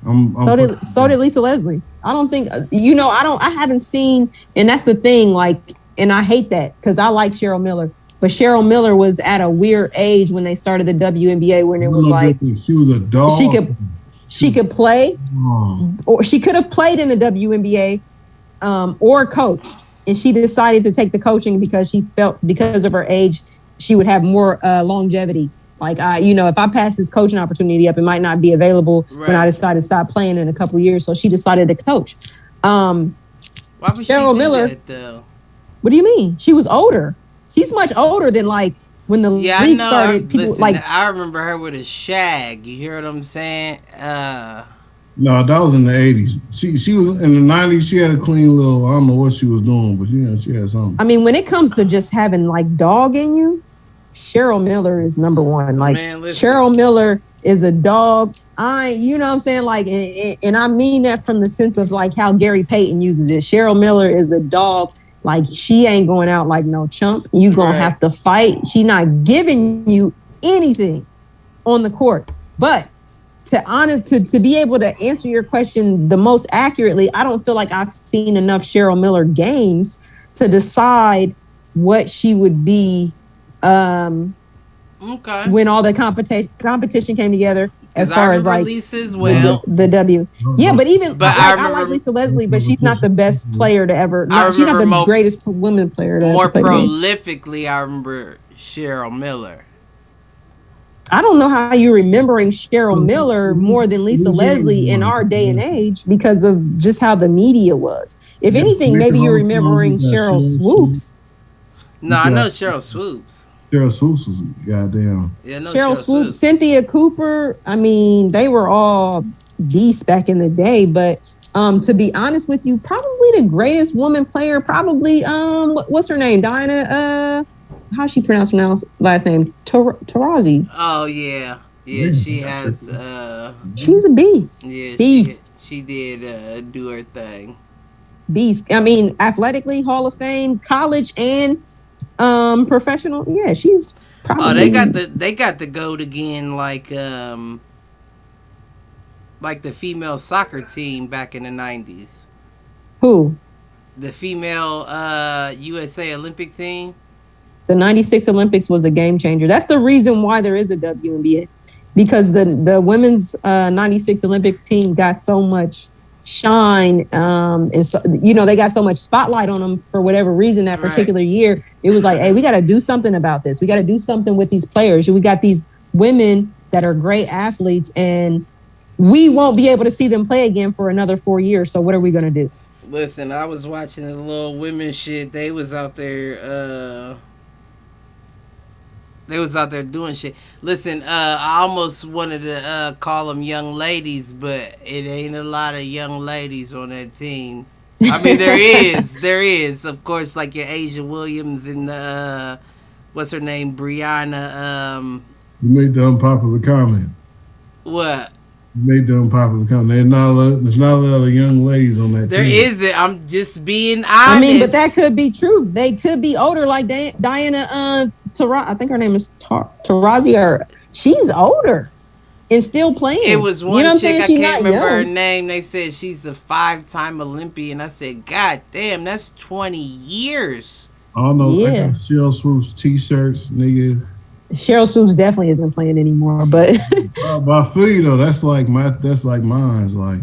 So did Lisa Leslie. I don't think I haven't seen, and that's the thing. Like, and I hate that because I like Cheryl Miller, but Cheryl Miller was at a weird age when they started the WNBA, when it was like she was a dog. She could play, or she could have played in the WNBA, or coached, and she decided to take the coaching because she felt because of her age she would have more longevity. Like, if I pass this coaching opportunity up, it might not be available when I decide to stop playing in a couple of years. So she decided to coach. Why would Cheryl Miller? That, though? What do you mean? She was older. She's much older than like when the league started. I remember her with a shag. You hear what I'm saying? No, that was in the 80s. She was in the 90s. She had a clean little. I don't know what she was doing, but she had something. I mean, when it comes to just having like dog in you, Cheryl Miller is number one. Like, Man, listen. Cheryl Miller is a dog. You know what I'm saying? Like, and I mean that from the sense of like how Gary Payton uses it. Cheryl Miller is a dog. Like, she ain't going out like no chump. You gonna have to fight. She not giving you anything on the court. But to be able to answer your question the most accurately, I don't feel like I've seen enough Cheryl Miller games to decide what she would be when all the competition came together, as far as like the W. Yeah, but I like Lisa Leslie, but she's not the best player to ever. She's not the greatest women player to more ever play prolifically. I remember Cheryl Miller. I don't know how you're remembering Cheryl Miller more than Lisa Leslie in our day and age because of just how the media was. If anything, maybe you're remembering Cheryl Swoops. No, I know Cheryl Swoops. Cheryl Swoops was goddamn. Yeah, no, Cheryl Swoops, Cynthia Cooper. I mean, they were all beasts back in the day. But to be honest with you, probably the greatest woman player, probably what's her name? Diana. How's she pronounce her last name? Taurasi. Oh yeah, she has. She's a beast. Yeah, beast. She did do her thing. Beast. I mean, athletically, Hall of Fame, college, and professional. Yeah, she's probably. Oh, they got the goat again, like the female soccer team back in the 90s. Who? The female USA Olympic team. The 96 Olympics was a game changer. That's the reason why there is a WNBA, because the women's 96 Olympics team got so much shine, and so, they got so much spotlight on them for whatever reason that particular year. It was like, hey, we got to do something about this. We got to do something with these players. We got these women that are great athletes, and we won't be able to see them play again for another 4 years. So what are we going to do? Listen, I was watching the little women shit. They was out there. They was out there doing shit. Listen, I almost wanted to call them young ladies, but it ain't a lot of young ladies on that team. I mean, there is, of course, like your Asia Williams and what's her name, Brianna. You made the unpopular comment. What? You made the unpopular comment. There's not a lot of young ladies on that team. There isn't. I'm just being honest. I mean, but that could be true. They could be older, like Diana. I think her name is Taurasi, or she's older and still playing. It was one chick, I can't remember her name. They said she's a 5-time Olympian. I said, God damn, that's 20 years. Oh no, yeah. I got Cheryl Swoops t-shirts, nigga. Cheryl Swoops definitely isn't playing anymore, but I feel you though. That's like mine's. Like,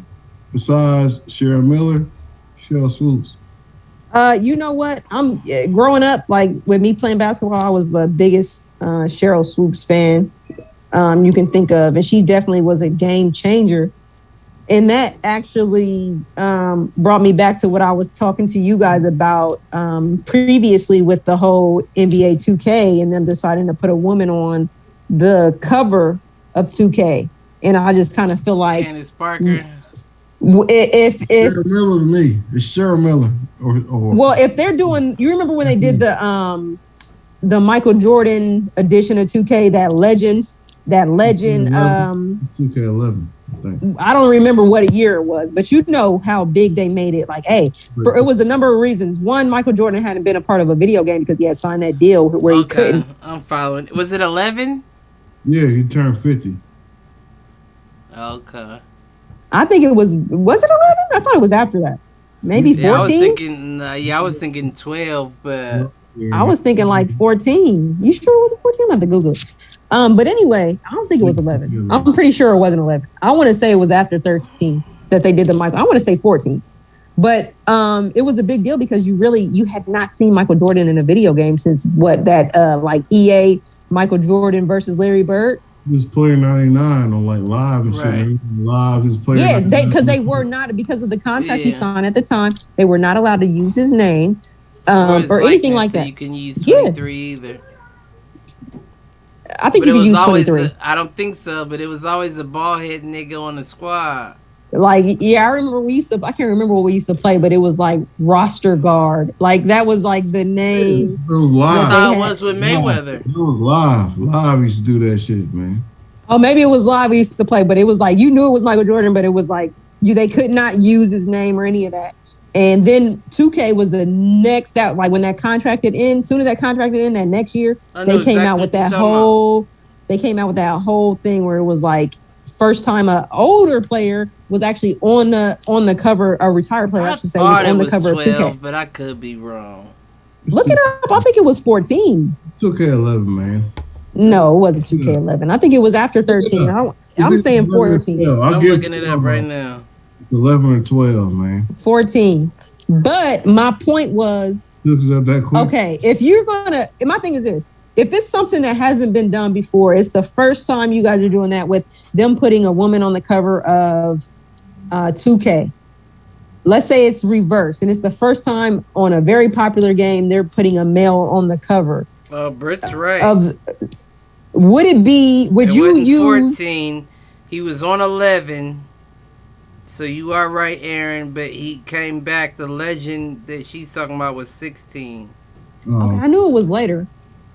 besides Cheryl Miller, Cheryl Swoops. You know what? I'm growing up, like with me playing basketball, I was the biggest Cheryl Swoops fan you can think of, and she definitely was a game changer. And that actually brought me back to what I was talking to you guys about previously with the whole NBA 2K and them deciding to put a woman on the cover of 2K. And I just kind of feel like Candace Parker. If Cheryl Miller to me, it's Cheryl Miller. Or well, if they're doing, you remember when they did the Michael Jordan edition of 2K, that legend. 2K11. I don't remember what year it was, but you know how big they made it. Like, hey, it was a number of reasons. One, Michael Jordan hadn't been a part of a video game because he had signed that deal where he couldn't. I'm following. Was it 11? Yeah, he turned 50. Okay. I think it was it 11? I thought it was after that. Maybe 14? I was thinking 12, but I was thinking like 14. You sure it was 14? I have to Google it. But anyway, I don't think it was 11. I'm pretty sure it wasn't 11. I want to say it was after 13 that they did the Michael. I want to say 14. But it was a big deal because you had not seen Michael Jordan in a video game since like EA Michael Jordan versus Larry Bird. This player 99 on like live and shit. Live is player. Yeah, because they were not, because of the contract he signed at the time, they were not allowed to use his name or anything like that. You can use 23 either. I think you can use 23. I don't think so, but it was always a bald head nigga on the squad. Like, yeah, I remember I can't remember what we used to play, but it was like roster guard. Like that was like the name. It was live. That's how it was with Mayweather. It was live. Live used to do that shit, man. Oh, maybe it was live we used to play, but it was like, you knew it was Michael Jordan, but it was like, they could not use his name or any of that. And then 2K was the next, that like when that contracted in, soon as that contracted in that next year, they came out with that whole thing where it was like, first time an older player was actually on the cover, a retired player, I should say, was on the cover 12, of 2K. But I could be wrong. Look it up. I think it was 14. 2K11, man. No, it wasn't 2K11. I think it was after 13. I'm saying 14. I'm looking it up right now. 11 or 12, man. 14. But my point was, okay, if you're gonna, my thing is this: if it's something that hasn't been done before, it's the first time you guys are doing that with them putting a woman on the cover of 2K. Let's say it's reverse, and it's the first time on a very popular game they're putting a male on the cover. Britt's right. Would it be? Would you use 14? He was on 11. So you are right, Aaron. But he came back. The legend that she's talking about was 16. Okay, I knew it was later.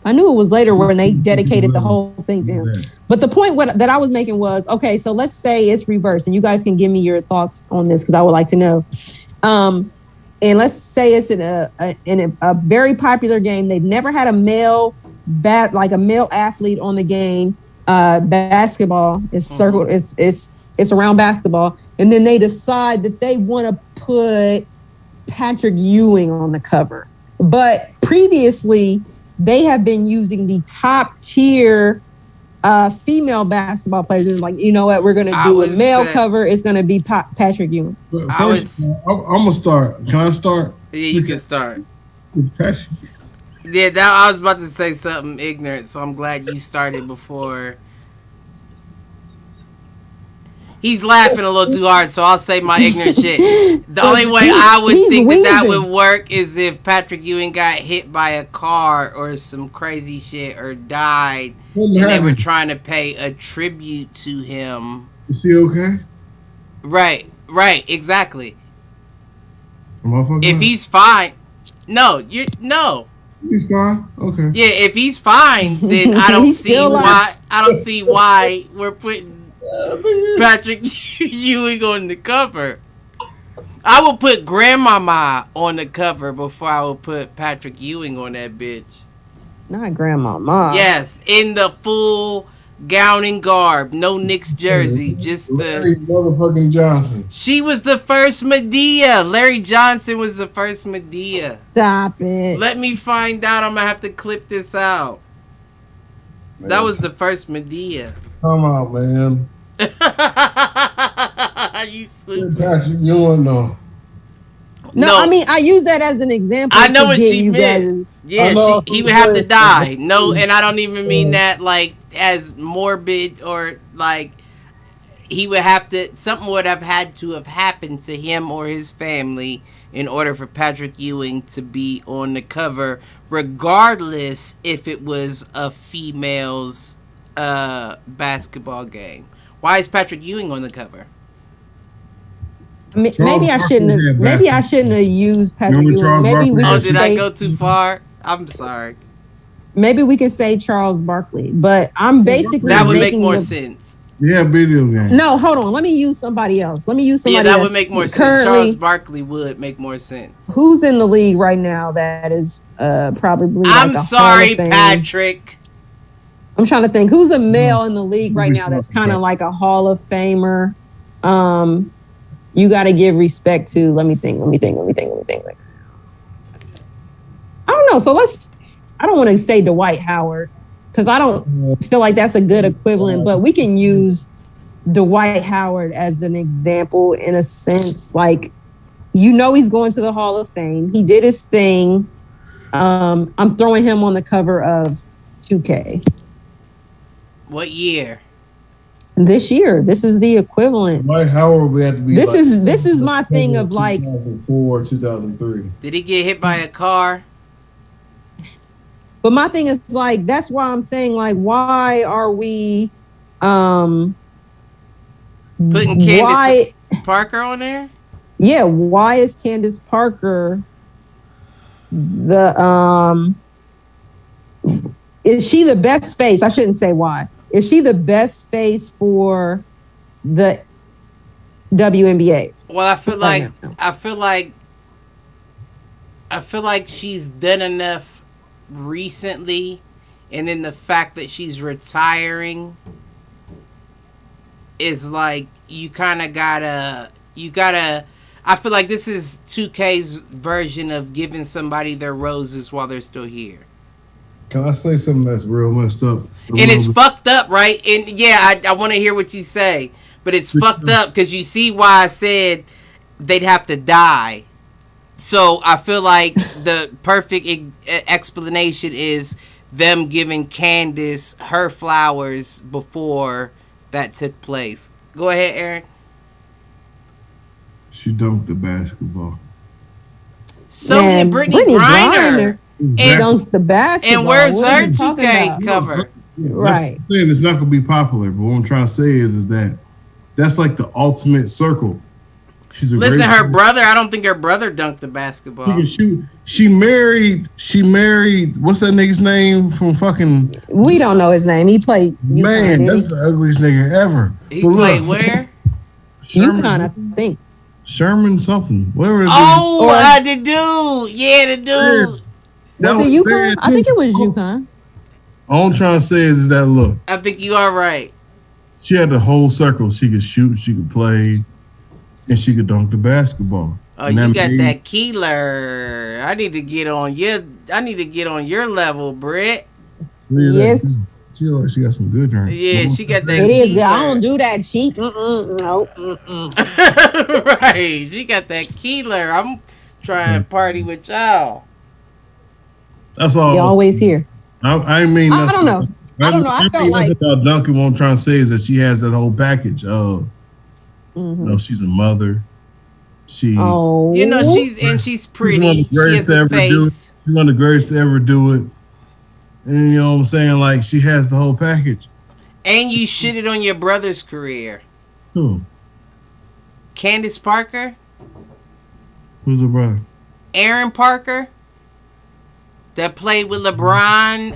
When they dedicated the whole thing to him. But the point that I was making was, okay, so let's say it's reversed, and you guys can give me your thoughts on this because I would like to know. And let's say it's in a very popular game. They've never had a male athlete on the game. Basketball is circled. It's around basketball, and then they decide that they want to put Patrick Ewing on the cover. But previously, they have been using the top tier female basketball players. And like, you know what, we're going to do a male cover. It's going to be Patrick Ewing. I'm gonna start. Can I start? Yeah, you can start. With Patrick. Yeah, I was about to say something ignorant, so I'm glad you started before. He's laughing a little too hard, so I'll say my ignorant shit. The only way I would think that would work is if Patrick Ewing got hit by a car or some crazy shit or died, and they were trying to pay a tribute to him. Is he okay? Right, exactly. If he's fine, no. He's fine. Okay. Yeah, if he's fine, then I don't see why we're putting Patrick Ewing on the cover. I will put Grandmama on the cover before I will put Patrick Ewing on that bitch. Not Grandmama. Yes, in the full gown and garb, no Knicks jersey, just Larry motherfucking Johnson. She was the first Medea. Larry Johnson was the first Medea. Stop it. Let me find out. I'm gonna have to clip this out. Man. That was the first Medea. Come on, man. You stupid. Patrick Ewing, no. No, I mean, I use that as an example. I know what she meant. Yeah, he would have to die. No, and I don't even mean that like as morbid or like he would have to. Something would have had to have happened to him or his family in order for Patrick Ewing to be on the cover, regardless if it was a female's basketball game. Why is Patrick Ewing on the cover? Maybe I shouldn't have used Patrick Ewing. Maybe we did I go too far? I'm sorry. Maybe we could say Charles Barkley, but I'm basically that would make more sense. Yeah, video game. No, hold on. Let me use somebody else. Yeah, that would make more sense. Charles Barkley would make more sense. Who's in the league right now that is probably? I'm sorry, Patrick. I'm trying to think. Who's a male in the league right now that's kind of like a Hall of Famer? You got to give respect to. Let me think. I don't know. So I don't want to say Dwight Howard because I don't feel like that's a good equivalent, but we can use Dwight Howard as an example in a sense. Like, he's going to the Hall of Fame. He did his thing. I'm throwing him on the cover of 2K. What year? This year. This is the equivalent. Dwight Howard would have to be. This is my thing of like 2004, 2003. Did he get hit by a car? But my thing is like that's why I'm saying like why are we putting Candace Parker on there? Yeah, why is Candace Parker the is she the best face? I shouldn't say why. Is she the best face for the WNBA? Well, I feel like she's done enough recently, and then the fact that she's retiring is like you gotta. I feel like this is 2K's version of giving somebody their roses while they're still here. Can I say something that's real messed up? And it's fucked up, right? And yeah, I want to hear what you say, but it's fucked up because you see why I said they'd have to die. So I feel like the perfect explanation is them giving Candace her flowers before that took place. Go ahead, Aaron. She dunked the basketball. So did Brittany Griner. And dunked the basketball. And where's her 2K cover? Yeah, right. It's not gonna be popular, but what I'm trying to say is that that's like the ultimate circle. Listen, her brother. I don't think her brother dunked the basketball. She married. What's that nigga's name from fucking? We don't know his name. He played. Man, that's the ugliest nigga ever. He played where? UConn, I think. Sherman something. Whatever it is. Oh, the dude. Yeah, the dude. Was it UConn? I think it was UConn. All I'm trying to say is that look. I think you are right. She had the whole circle. She could shoot. She could play. And she could dunk the basketball. Oh, you got that Keeler. I need to get on your level, Britt. Yes. She got some good drinks. Yeah, she got that. It is good. I don't do that cheap. No. Right. She got that Keeler. I'm trying to party with y'all. That's all. You're always here. I mean, I don't know. I felt like about Duncan. What I'm trying to say is that she has that whole package of. Mm-hmm. You know, she's a mother. She's pretty. She has a face. She's one of the greatest to ever do it. And you know what I'm saying? Like, she has the whole package. And you shitted on your brother's career. Who? Candace Parker. Who's her brother? Aaron Parker. That played with LeBron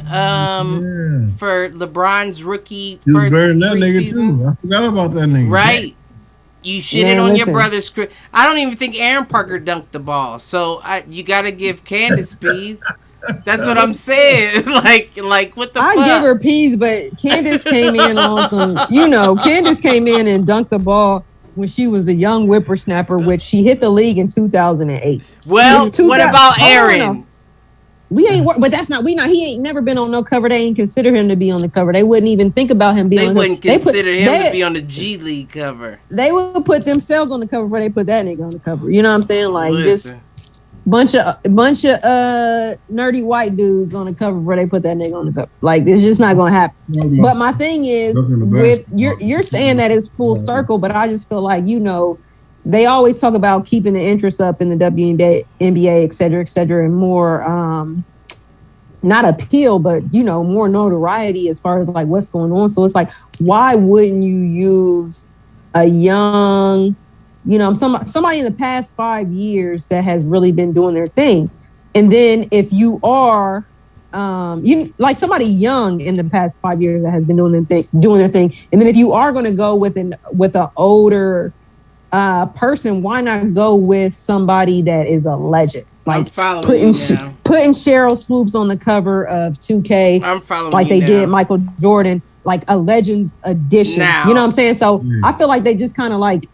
for LeBron's rookie he was first better than that 3 nigga seasons. too. I forgot about that nigga. Right. You shitted on your brother's career. I don't even think Aaron Parker dunked the ball. So you got to give Candace peas. That's what I'm saying. like what the fuck? I give her peas, but Candace came in on some, Candace came in and dunked the ball when she was a young whippersnapper, which she hit the league in 2008. Well, what about Aaron? We ain't, but that's not, he ain't never been on no cover. They ain't consider him to be on the cover. They wouldn't even think about him being on the cover. They wouldn't consider him to be on the G League cover. They would put themselves on the cover before they put that nigga on the cover. You know what I'm saying? Like, Listen. just bunch of nerdy white dudes on the cover before they put that nigga on the cover. Like, it's just not gonna happen. But my thing is, with you're saying that it's full circle, but I just feel like, they always talk about keeping the interest up in the WNBA, et cetera, and more, not appeal, but, more notoriety as far as like what's going on. So it's like, why wouldn't you use a young, somebody in the past 5 years that has really been doing their thing? And then if you are, like somebody young in the past 5 years that has been doing their thing. And then if you are going to go with an older person, why not go with somebody that is a legend? Like putting Cheryl Swoops on the cover of 2K, I'm following like they did Michael Jordan, like a Legends edition. Now. You know what I'm saying? So I feel like they just kind of like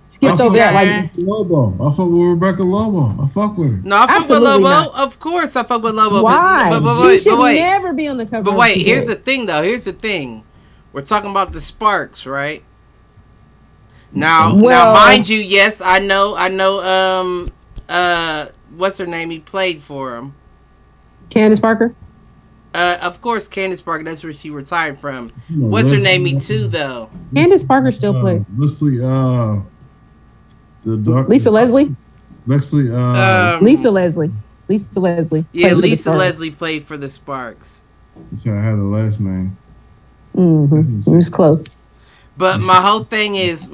skipped over that. Like Lobo, I fuck with Rebecca Lobo. I fuck with her. No, I fuck with Lobo. Not. Of course, I fuck with Lobo. Why? She should never be on the cover. But wait, here's the thing, though. We're talking about the Sparks, right? Now, mind you, yes, I know. What's her name? He played for him. Candace Parker. Of course, Candace Parker. That's where she retired from. What's her name? Me too, though. Candace Parker still plays. Lisa Leslie. Lisa Leslie. Yeah, Lisa Leslie played for the Sparks. That's how I had her last name. Mm-hmm. It was close. But my whole thing is,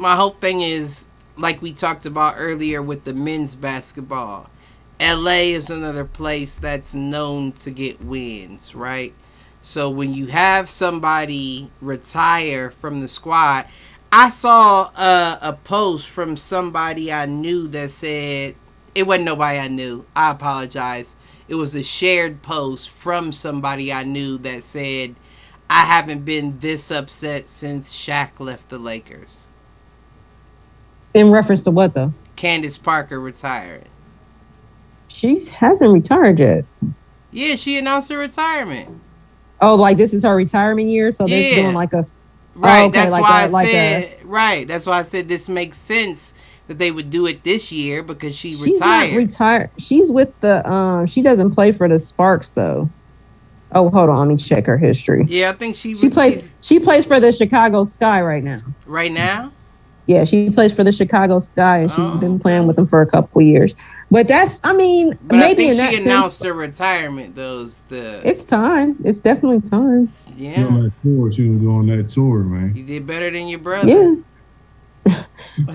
like we talked about earlier with the men's basketball, LA is another place that's known to get wins, right? So when you have somebody retire from the squad, I saw a post from somebody I knew that said, it wasn't nobody I knew. I apologize. It was a shared post from somebody I knew that said, I haven't been this upset since Shaq left the Lakers. In reference to what though? Candace Parker retired. She hasn't retired yet. Yeah, she announced her retirement. Oh, like this is her retirement year, so they're doing like a right. Oh, okay, That's like why a, I like said right. That's why I said this makes sense that they would do it this year because she's retired. not retired. She's with the she doesn't play for the Sparks though. Oh, hold on, let me check her history. Yeah, I think she plays for the Chicago Sky right now. Right now? Yeah, she plays for the Chicago Sky, and she's been playing with them for a couple years. But that's, I mean, but maybe I think in that she announced sense, her retirement. It's time. It's definitely time. Yeah. She on that tour. She gonna go on that tour, man. You did better than your brother. Yeah.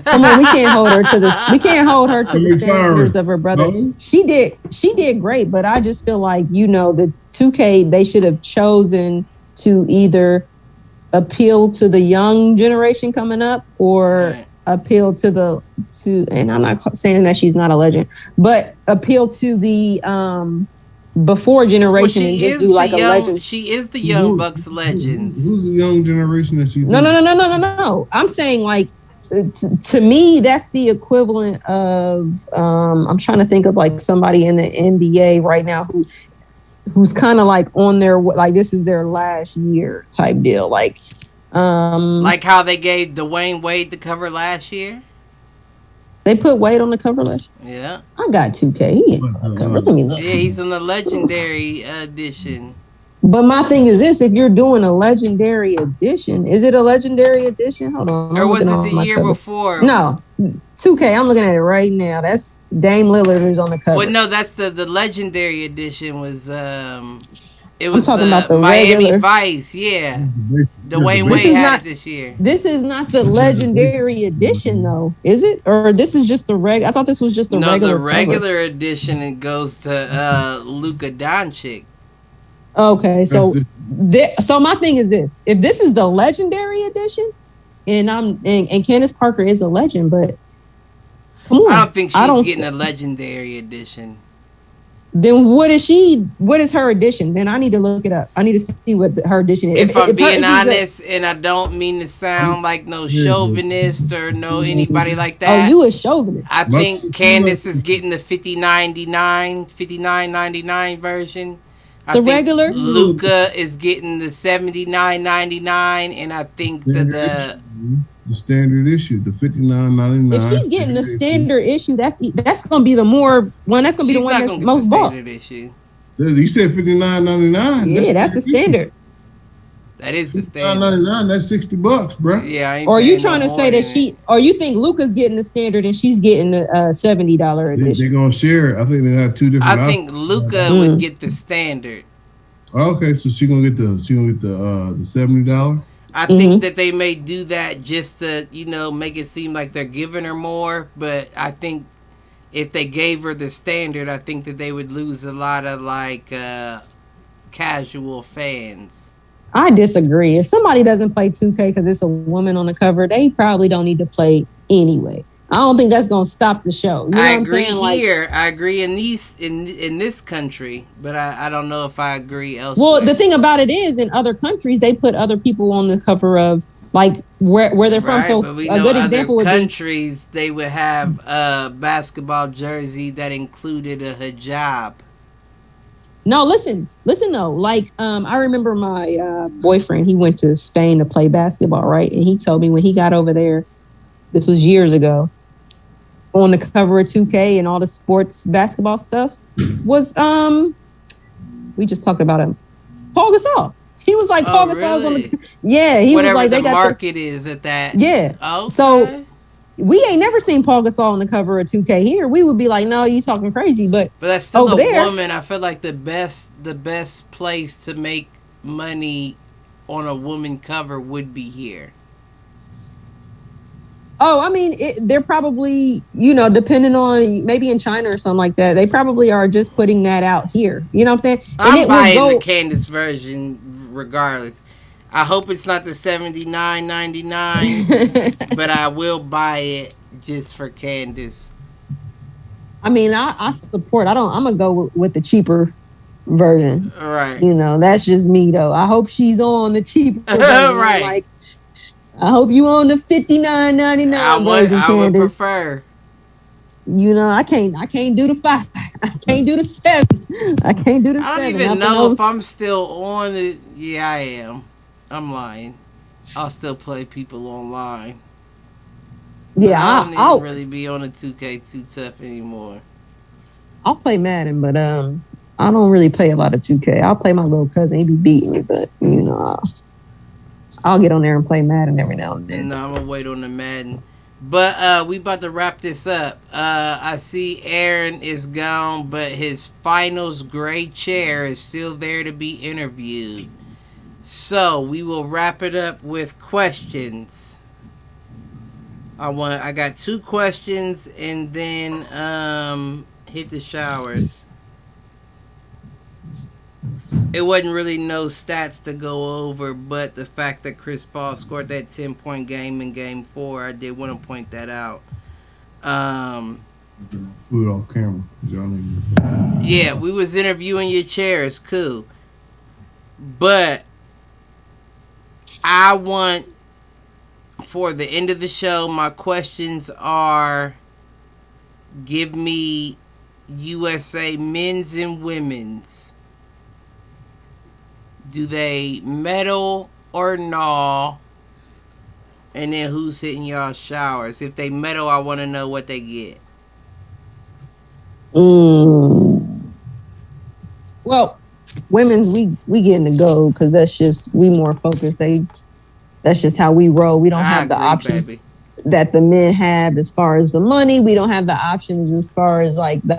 Come on, we can't hold her to this. We can't hold her to the standards of her brother. No? She did great, but I just feel like the 2K they should have chosen to either appeal to the young generation coming up or appeal to and I'm not saying that she's not a legend, but appeal to the before generation and just do like a legend. She is the Young Bucks legends. Who's the young generation that she? No. I'm saying like to me that's the equivalent of I'm trying to think of like somebody in the NBA right now who's kind of like on their like this is their last year type deal, like how they gave Dwayne Wade the cover last year. They put Wade on the cover last year? Yeah. I got 2K. He ain't on the cover. Let me look. Yeah, he's in the legendary edition. But my thing is this: if you're doing a legendary edition, is it a legendary edition? Hold on. Or was it the year before? No, 2K. I'm looking at it right now. That's Dame Lillard who's on the cover. Well, no, that's the legendary edition was it was talking about the Miami regular. Vice, yeah. Dwayne Wade had it this year. This is not the legendary edition, though, is it? Or this is just the I thought this was just the regular. No, the regular edition. It goes to Luka Doncic. Okay, so so my thing is this: if this is the legendary edition, and Candace Parker is a legend, but come on, I don't think she's getting a legendary edition. Then what is her edition? Then I need to look it up. I need to see what her edition is. If I'm being honest, and I don't mean to sound like no chauvinist or no anybody like that. Oh, you a chauvinist. I think Candace is getting the $59.99 version. The regular? Luka is getting the $79.99, and I think the standard issue, the $59.99. If she's getting the standard issue, that's gonna be the more one. That's gonna be the one that's most bought. Issue. You said $59.99. Yeah, that's the standard. That is the standard. $59.99. That's $60, bro. Yeah. Or are you trying to say that or you think Luka's getting the standard and she's getting the $70 edition? They're gonna share it. I think they have two different. I think Luka would get the standard. Okay, so she's gonna get the $70. I think that they may do that just to, make it seem like they're giving her more. But I think if they gave her the standard, I think that they would lose a lot of casual fans. I disagree. If somebody doesn't play 2K because it's a woman on the cover, they probably don't need to play anyway. I don't think that's gonna stop the show. You know I what agree I'm saying? here. I agree in this country, but I don't know if I agree elsewhere. Well, the thing about it is, in other countries, they put other people on the cover of where they're from. So but we a know good other example would countries they would have a basketball jersey that included a hijab. No, listen though. I remember my boyfriend. He went to Spain to play basketball, right? And he told me when he got over there, this was years ago, on the cover of 2K and all the sports basketball stuff was we just talked about him, Paul Gasol. He was like Paul Gasol's on the he whatever was like the market is at that. Yeah. Okay. So we ain't never seen Paul Gasol on the cover of 2K here. We would be like, no, you talking crazy. But that's still over there, woman. I feel like the best place to make money on a woman cover would be here. Oh, I mean, they're probably, depending on maybe in China or something like that, they probably are just putting that out here. You know what I'm saying? And I'm it will buying the go. Candace version regardless. I hope it's not the $79.99, but I will buy it just for Candace. I mean, I support. I'm gonna go with the cheaper version. Right. That's just me though. I hope she's on the cheaper version. I'm Right. like, I hope you on the $59.99 version, I would Candace. prefer. I can't do the 5. I can't do the 7. I can't do the I don't 7. even Nothing know if over. I'm still on it. Yeah, I am. I'm lying. I'll still play people online. But Yeah, I I, don't even I'll really be on the 2K too tough anymore. I'll play Madden, but I don't really play a lot of 2K. I'll play my little cousin. He be beating me, but I'll get on there and play Madden every now and then. And now I'm gonna wait on the Madden. But we about to wrap this up. I see Aaron is gone, but his finals gray chair is still there to be interviewed. So we will wrap it up with questions. I got 2 questions and then hit the showers. It wasn't really no stats to go over, but the fact that Chris Paul scored that 10-point game in Game 4, I did want to point that out. Food off camera. Yeah, we was interviewing your chair. It's cool. But I want, for the end of the show, my questions are, give me USA men's and women's. Do they medal or gnaw? And then who's hitting y'all showers? If they medal, I want to know what they get. Well, women's we getting to go because that's just we more focused. That's just how we roll. We don't have the options baby. that the men have as far as the money. We don't have the options as far as like the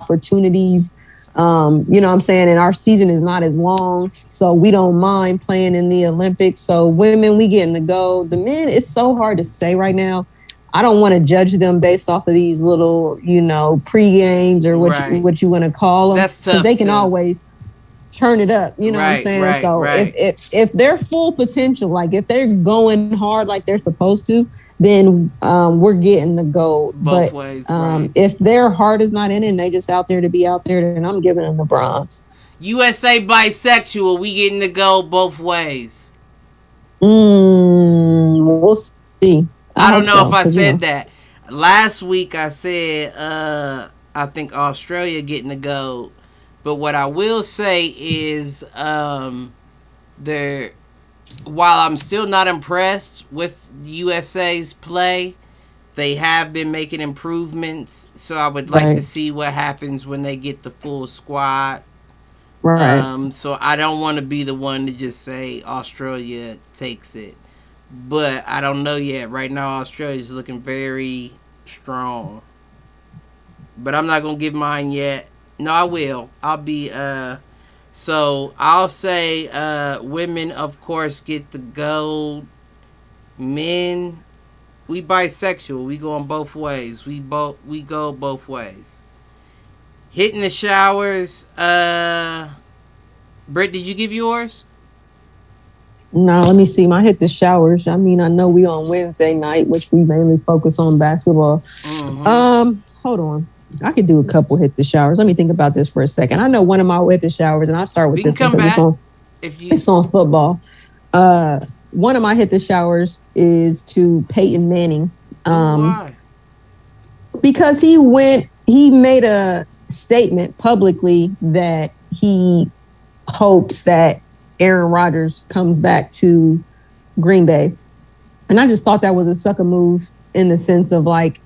opportunities. You know what I'm saying? And our season is not as long, so we don't mind playing in the Olympics. So women, we getting to go. The men, it's so hard to say right now. I don't want to judge them based off of these little, pre-games or what you want to call them. That's tough. Because they can always turn it up. You know what I'm saying? Right, so right. if they're full potential, like if they're going hard like they're supposed to, then we're getting the gold. Both ways. Right. If their heart is not in it and they just out there to be out there, then I'm giving them the bronze. USA bisexual, we getting the gold both ways. We'll see. I don't know if I said that. Last week I said I think Australia getting the gold. But what I will say is while I'm still not impressed with USA's play, they have been making improvements. So I would like to see what happens when they get the full squad. Right. So I don't want to be the one to just say Australia takes it. But I don't know yet. Right now, Australia's looking very strong. But I'm not going to give mine yet. No, I will. I'll be, so I'll say women, of course, get the gold. Men, we bisexual. We going both ways. We go both ways. Hitting the showers. Britt, did you give yours? No, let me see. My hit the showers. I mean, I know we on Wednesday night, which we mainly focus on basketball. Mm-hmm. Hold on. I could do a couple hit the showers. Let me think about this for a second. I know one of my hit the showers, and I'll start with this one because it's on football. One of my hit the showers is to Peyton Manning. Why? Because he made a statement publicly that he hopes that Aaron Rodgers comes back to Green Bay. And I just thought that was a sucker move in the sense of like,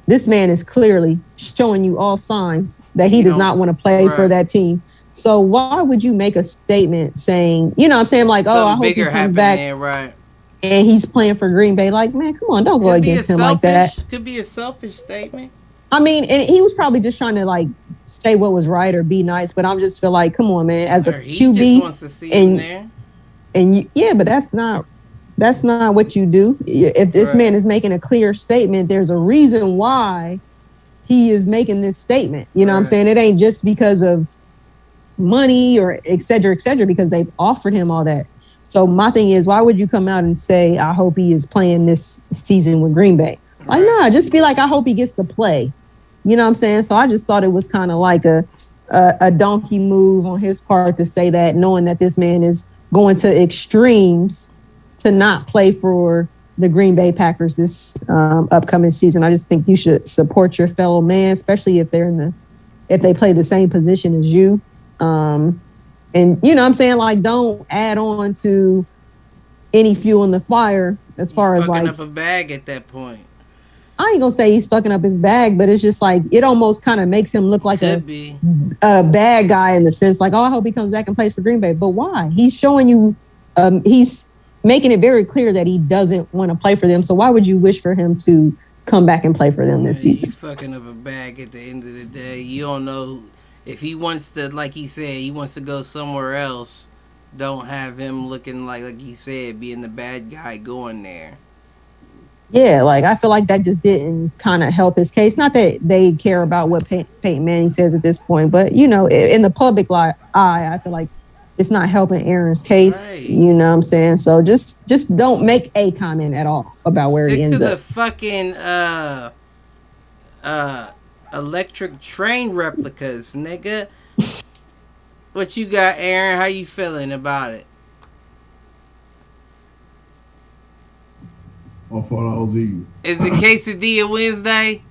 this man is clearly showing you all signs that he does not want to play for that team. So why would you make a statement saying, you know what I'm saying? Like, I hope he comes back. There, right. And he's playing for Green Bay. Like, man, come on, don't go against him like that. Could be a selfish statement. I mean, and he was probably just trying to like say what was right or be nice, but I'm just feel like, come on, man, as a QB, he just wants to see him there. And yeah, but that's not That's not what you do. If this Right. man is making a clear statement, there's a reason why he is making this statement. You know what I'm Right. saying? It ain't just because of money or et cetera, because they've offered him all that. So my thing is, why would you come out and say, I hope he is playing this season with Green Bay? Like, Right. nah, just be like, I hope he gets to play. You know what I'm saying? So I just thought it was kind of like a donkey move on his part to say that, knowing that this man is going to extremes to not play for the Green Bay Packers this upcoming season. I just think you should support your fellow man, especially if they play the same position as you. And you know what I'm saying? Like, don't add on to any fuel in the fire as far as Fucking like, up a bag at that point. I ain't gonna say he's fucking up his bag, but it's just like, it almost kind of makes him look like Could be. a bad guy in the sense like, oh, I hope he comes back and plays for Green Bay. But why? He's showing you, he's making it very clear that he doesn't want to play for them. So why would you wish for him to come back and play for them this He's season? fucking up a bag at the end of the day. You don't know if he wants to, like he said, he wants to go somewhere else. Don't have him looking like he said, being the bad guy going there. Yeah, like I feel like that just didn't kind of help his case. Not that they care about what Peyton Manning says at this point, but you know, in the public eye, I feel like it's not helping Aaron's case. Right. You know what I'm saying? So just don't make a comment at all about where Stick he ends to the up. fucking electric train replicas, nigga. What you got, Aaron? How you feeling about it? I thought I was eating. Is it quesadilla Wednesday?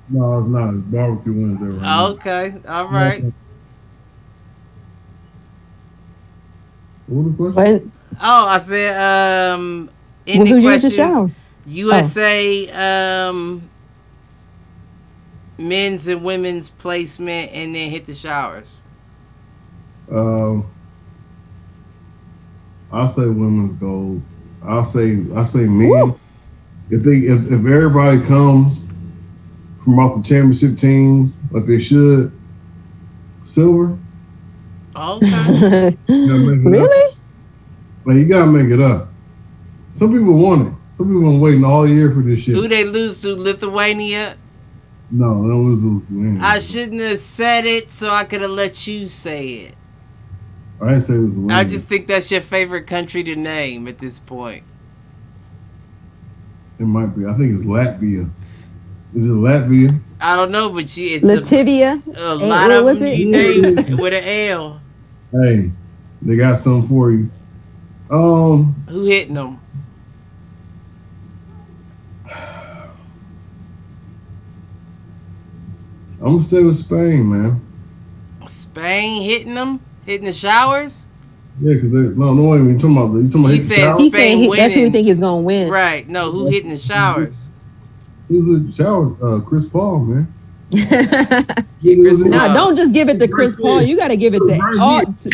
No, it's not. It's barbecue Wednesday right now. Okay, all right. What was the question? But Oh, I said, any who'd you get to questions? shower? USA, men's and women's placement, and then hit the showers. I'll say women's gold. I'll say men. Woo. If everybody comes from off the championship teams like they should, silver. Okay. You gotta make it up. Really? Like, you gotta make it up. Some people want it. Some people been waiting all year for this shit. Who they lose to? Lithuania? No, they don't lose to Lithuania. I shouldn't have said it, so I could have let you say it. I didn't say Lithuania. I just think that's your favorite country to name at this point. It might be. I think it's Latvia. Is it Latvia? I don't know, but it's Lativia. a lot what of was them it? you name with an L. Hey, they got something for you. Who hitting them? I'm gonna stay with Spain, man. Spain hitting them? Hitting the showers? Yeah, because no, wait, you talking about You hitting said showers? He Spain saying that's who he winning. think is gonna win. Right. No, who hitting the showers? Who's the showers? Chris Paul, man. Chris Paul. Nah, don't just give it to Chris Paul. You got to give it to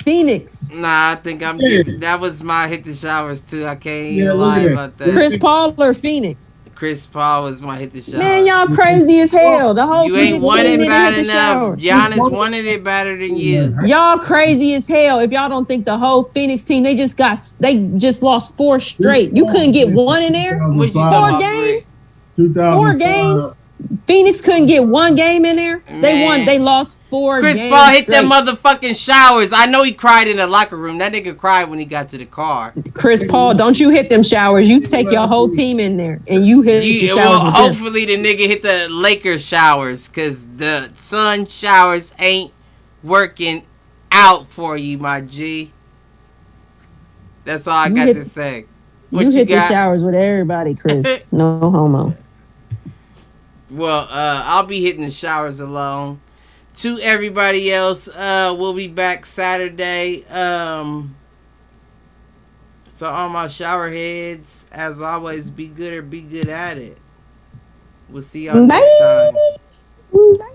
Phoenix. Nah, I think I'm giving. That was my hit the showers too. I can't even Yeah, lie look at about that. that. Chris Paul or Phoenix? Chris Paul was my hit the showers. Man, y'all crazy as hell. The whole You ain't Phoenix won team it didn't bad hit the enough. shower. Giannis wanted it better than you. Y'all crazy as hell. If y'all don't think the whole Phoenix team, they just lost 4 straight. You couldn't get one in there? What you 4 talking about, games? Brick? 4 games? Phoenix couldn't get one game in there. They won. They lost 4 Chris games Paul hit straight. them motherfucking showers. I know he cried in the locker room. That nigga cried when he got to the car. Chris Paul, don't you hit them showers. You take your whole team in there and you hit the showers. Well, with them. hopefully the nigga hit the Lakers showers, because the sun showers ain't working out for you, my G. That's all I got to say. What You hit the got? showers with everybody, Chris. No homo. Well, I'll be hitting the showers alone. To everybody else, we'll be back Saturday. So all my shower heads, as always, be good or be good at it. We'll see y'all next time. Bye.